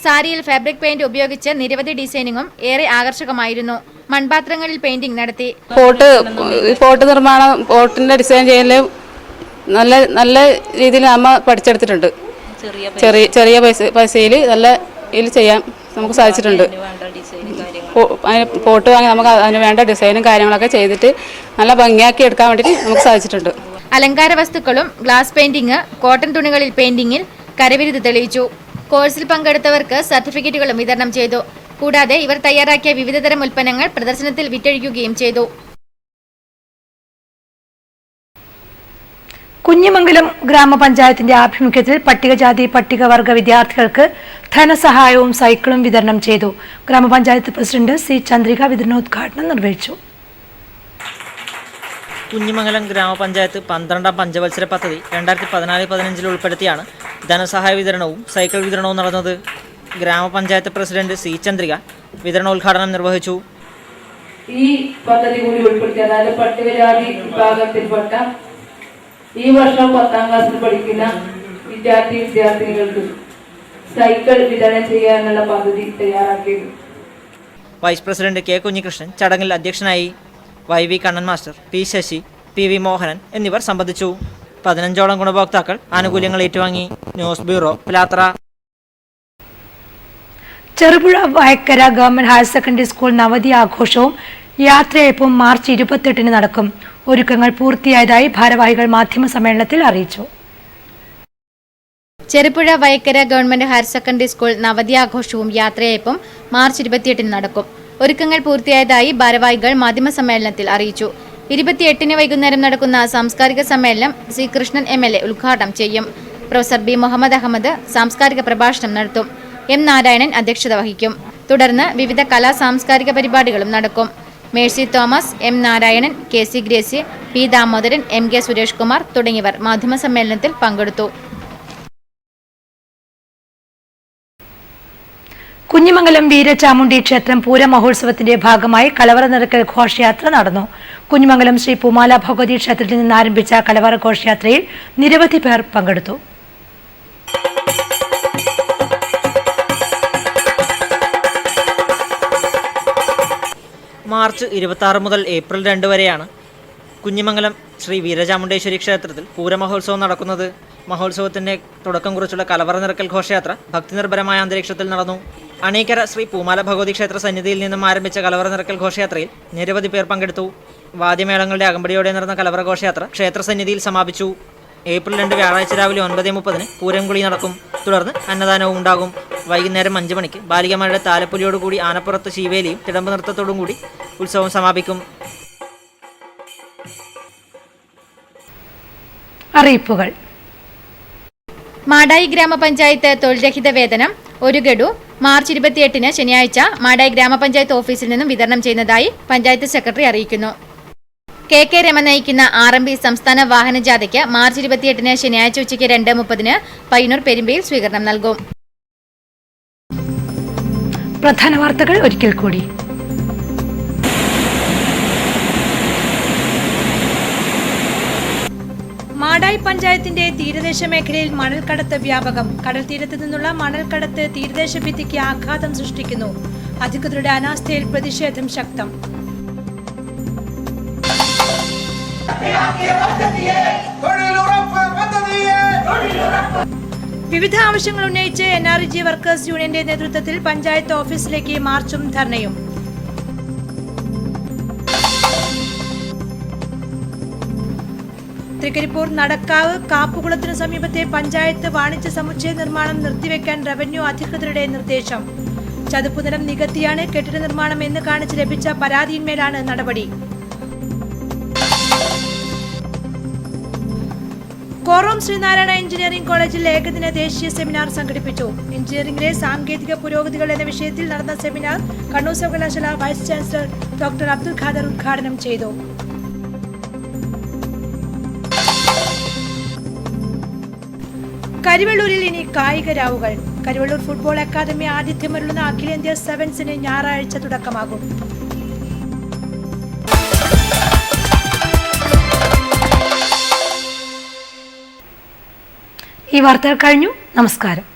സാരിയിൽ ഫാബ്രിക് പെയിന്റ് ഉപയോഗിച്ച് നിരവധി ഡിസൈനിങ്ങും ഏറെ ആകർഷകമായിരുന്നു. മൺപാത്രങ്ങളിൽ പെയിന്റിംഗ് നടത്തി. പോട്ട് നിർമ്മാണം, പോട്ടിന്റെ ഡിസൈൻ ചെയ്യല് നല്ല രീതിയിൽ അമ്മ പഠിച്ചെടുത്തിട്ടുണ്ട്. ചെറിയ പൈസയിൽ നല്ല ഇതിൽ ചെയ്യാൻ നമുക്ക് സാധിച്ചിട്ടുണ്ട്. പോട്ട് വാങ്ങി നമുക്ക് അതിന് വേണ്ട ഡിസൈനും കാര്യങ്ങളൊക്കെ ചെയ്തിട്ട് നല്ല ഭംഗിയാക്കി എടുക്കാൻ വേണ്ടിയിട്ട് നമുക്ക് സാധിച്ചിട്ടുണ്ട്. അലങ്കാര വസ്തുക്കളും ഗ്ലാസ് പെയിന്റിംഗ്, കോട്ടൺ തുണികളിൽ പെയിന്റിംഗിൽ കരവിരുത് തെളിയിച്ചു. കോഴ്സിൽ പങ്കെടുത്തവർക്ക് സർട്ടിഫിക്കറ്റുകളും വിതരണം ചെയ്തു. കൂടാതെ ഇവർ തയ്യാറാക്കിയ വിവിധതരം ഉൽപ്പന്നങ്ങൾ പ്രദർശനത്തിൽ വിറ്റഴിക്കുകയും ചെയ്തു. കുഞ്ഞിമംഗലം ഗ്രാമപഞ്ചായത്തിന്റെ ആഭിമുഖ്യത്തിൽ പട്ടികജാതി പട്ടികവർഗ വിദ്യാർത്ഥികൾക്ക് ധനസഹായവും സൈക്കിളും വിതരണം ചെയ്തു. ഗ്രാമപഞ്ചായത്ത് പ്രസിഡന്റ് സി ചന്ദ്രിക വിതരണോദ്ഘാടനം നിർവഹിച്ചു. കുഞ്ഞിമംഗലം ഗ്രാമപഞ്ചായത്ത് 12ാം പഞ്ചവത്സര പദ്ധതി 2014-15 ഉൾപ്പെടുത്തിയാണ് ധനസഹായ വിതരണവും സൈക്കിൾ വിതരണവും നടന്നത്. ഗ്രാമപഞ്ചായത്ത് പ്രസിഡന്റ് സി ചന്ദ്രിക വിതരണോദ്ഘാടനം നിർവഹിച്ചു. ഈ പദ്ധതി കൂടി ഉൾപ്പെടുത്തി, അതായത് പട്ടികജാതി വിഭാഗത്തിൽപ്പെട്ട ഈ വർഷം 10ാം ക്ലാസ്സിൽ പഠിക്കുന്ന വിദ്യാർത്ഥിനികൾക്ക് സൈക്കിൾ വിതരണം ചെയ്യാനുള്ള പദ്ധതി തയ്യാറാക്കിയിരുന്നു. വൈസ് പ്രസിഡന്റ് കെ കുഞ്ഞികൃഷ്ണൻ ചടങ്ങിൽ അധ്യക്ഷനായി. Y V Kannan master, P Sasi, P V Mohanan എന്നിവർ സംബന്ധിച്ചു. 15ഓളം ഗുണഭോക്താക്കൾ ആനുകൂല്യങ്ങൾ ഏറ്റുവാങ്ങി. News bureau, Pilathara. Cherupuzha Vayakkara government higher secondary school നവതി ആഘോഷവും യാത്രയയപ്പും മാർച്ച് 28 നടക്കും. ഒരുക്കങ്ങൾ പൂർത്തിയായതായി ഭാരവാഹികൾ മാധ്യമസമ്മേളനത്തിൽ അറിയിച്ചു. Cherupuzha Vayakkara government higher secondary school നവതി ആഘോഷവും യാത്രയയപ്പും മാർച്ച് 28 നടക്കും. ഒരുക്കങ്ങൾ പൂർത്തിയായതായി ഭാരവാഹികൾ മാധ്യമസമ്മേളനത്തിൽ അറിയിച്ചു. 28 വൈകുന്നേരം നടക്കുന്ന സാംസ്കാരിക സമ്മേളനം സി കൃഷ്ണൻ MLA ഉദ്ഘാടനം ചെയ്യും. പ്രൊഫസർ ബി മുഹമ്മദ് അഹമ്മദ് സാംസ്കാരിക പ്രഭാഷണം നടത്തും. എം നാരായണൻ അധ്യക്ഷത വഹിക്കും. തുടർന്ന് വിവിധ കലാ സാംസ്കാരിക പരിപാടികളും നടക്കും. Mercy Thomas, M Narayanan, K C Gracy, P Damodaran, MK Suresh Kumar തുടങ്ങിയവർ മാധ്യമസമ്മേളനത്തിൽ പങ്കെടുത്തു. കുഞ്ഞിമംഗലം വീരചാമുണ്ഡി ക്ഷേത്രം പൂരമഹോത്സവത്തിന്റെ ഭാഗമായി കലവറ നിറക്കൽ ഘോഷയാത്ര നടന്നു. കുഞ്ഞിമംഗലം ശ്രീ പൂമാല ഭഗവതി ക്ഷേത്രത്തിൽ നിന്ന് ആരംഭിച്ച കലവറ ഘോഷയാത്രയിൽ നിരവധി പേർ പങ്കെടുത്തു. മാർച്ച് 26 മുതൽ ഏപ്രിൽ 2 വരെയാണ് കുഞ്ഞിമംഗലം ശ്രീ വീരചാമുണ്ടേശ്വരി ക്ഷേത്രത്തിൽ പൂരമഹോത്സവം നടക്കുന്നത്. മഹോത്സവത്തിന്റെ തുടക്കം കുറിച്ചുള്ള കലവറ നിറക്കൽ ഘോഷയാത്ര ഭക്തിനിർഭരമായ അന്തരീക്ഷത്തിൽ നടന്നു. അണീക്കര ശ്രീ പൂമാല ഭഗവതി ക്ഷേത്ര സന്നിധിയിൽ നിന്നും ആരംഭിച്ച കലവറ നിറക്കൽ ഘോഷയാത്രയിൽ നിരവധി പേർ പങ്കെടുത്തു. വാദ്യമേളങ്ങളുടെ അകമ്പടിയോടെ നടന്ന കലവറ ഘോഷയാത്ര ക്ഷേത്ര സന്നിധിയിൽ സമാപിച്ചു. ഏപ്രിൽ 2 വ്യാഴാഴ്ച രാവിലെ 9:30 പൂരംകുളി നടക്കും. തുടർന്ന് അന്നദാനവും ഉണ്ടാകും. വൈകുന്നേരം 5 മണിക്ക് ബാലികമാരുടെ താലപ്പൊലിയോടുകൂടി ആനപ്പുറത്ത് ശീവേലിയും തിടമ്പ് നൃത്തത്തോടും കൂടി ഉത്സവം സമാപിക്കും. അറിയിപ്പുകൾ. മാടായി ഗ്രാമപഞ്ചായത്ത് തൊഴിൽരഹിത വേതനം 1 ഗഡു മാർച്ച് 28 ശനിയാഴ്ച മാടായി ഗ്രാമപഞ്ചായത്ത് ഓഫീസിൽ നിന്നും വിതരണം ചെയ്യുന്നതായി പഞ്ചായത്ത് സെക്രട്ടറി അറിയിക്കുന്നു. KK രമ നയിക്കുന്ന RMB സംസ്ഥാന വാഹന ജാഥയ്ക്ക് മാർച്ച് 28 ശനിയാഴ്ച ഉച്ചയ്ക്ക് 2:30 പയ്യന്നൂർ പെരുമ്പയിൽ സ്വീകരണം നൽകും. പ്രധാന വാർത്തകൾ ഒരിക്കൽ കൂടി. മാടായി പഞ്ചായത്തിന്റെ തീരദേശ മേഖലയിൽ മണൽക്കടത്ത് വ്യാപകം. കടൽ തീരത്ത് നിന്നുള്ള മണൽക്കടത്ത് തീരദേശ ഭിത്തിക്ക് ആഘാതം സൃഷ്ടിക്കുന്നു. അധികൃതരുടെ അനാസ്ഥയിൽ പ്രതിഷേധം ശക്തം. വിവിധ ആവശ്യങ്ങൾ ഉന്നയിച്ച് NRG വർക്കേഴ്സ് യൂണിയന്റെ നേതൃത്വത്തിൽ പഞ്ചായത്ത് ഓഫീസിലേക്ക് മാർച്ചും ധർണയും. തൃക്കരിപ്പൂർ നടക്കാവ് കാപ്പുകുളത്തിനു സമീപത്തെ പഞ്ചായത്ത് വാണിജ്യ സമുച്ചയ നിർമ്മാണം നിർത്തിവെക്കാൻ റവന്യൂ അധികൃതരുടെ നിർദ്ദേശം. ചതുപ്പുനിലം നികത്തിയാണ് കെട്ടിട നിർമ്മാണം എന്ന് കാണിച്ച് ലഭിച്ച പരാതിയിന്മേലാണ് നടപടി. കോറോം ശ്രീനാരായണ എഞ്ചിനീയറിംഗ് കോളേജിൽ ഏകദിന ദേശീയ സെമിനാർ സംഘടിപ്പിച്ചു. എഞ്ചിനീയറിംഗിലെ സാങ്കേതിക പുരോഗതികൾ എന്ന വിഷയത്തിൽ നടന്ന സെമിനാർ കണ്ണൂർ സർവകലാശാല vice chancellor doctor Abdul Khader ഉദ്ഘാടനം ചെയ്തു. കരിവള്ളൂരിൽ ഇനി കായിക രാവുകൾ. കരിവള്ളൂർ ഫുട്ബോൾ അക്കാദമി ആതിഥ്യമരുളുന്ന അഖിലേന്ത്യാ സെവൻസിന് ഞായറാഴ്ച തുടക്കമാകും. ഈ വാർത്തകൾ കഴിഞ്ഞു. നമസ്കാരം.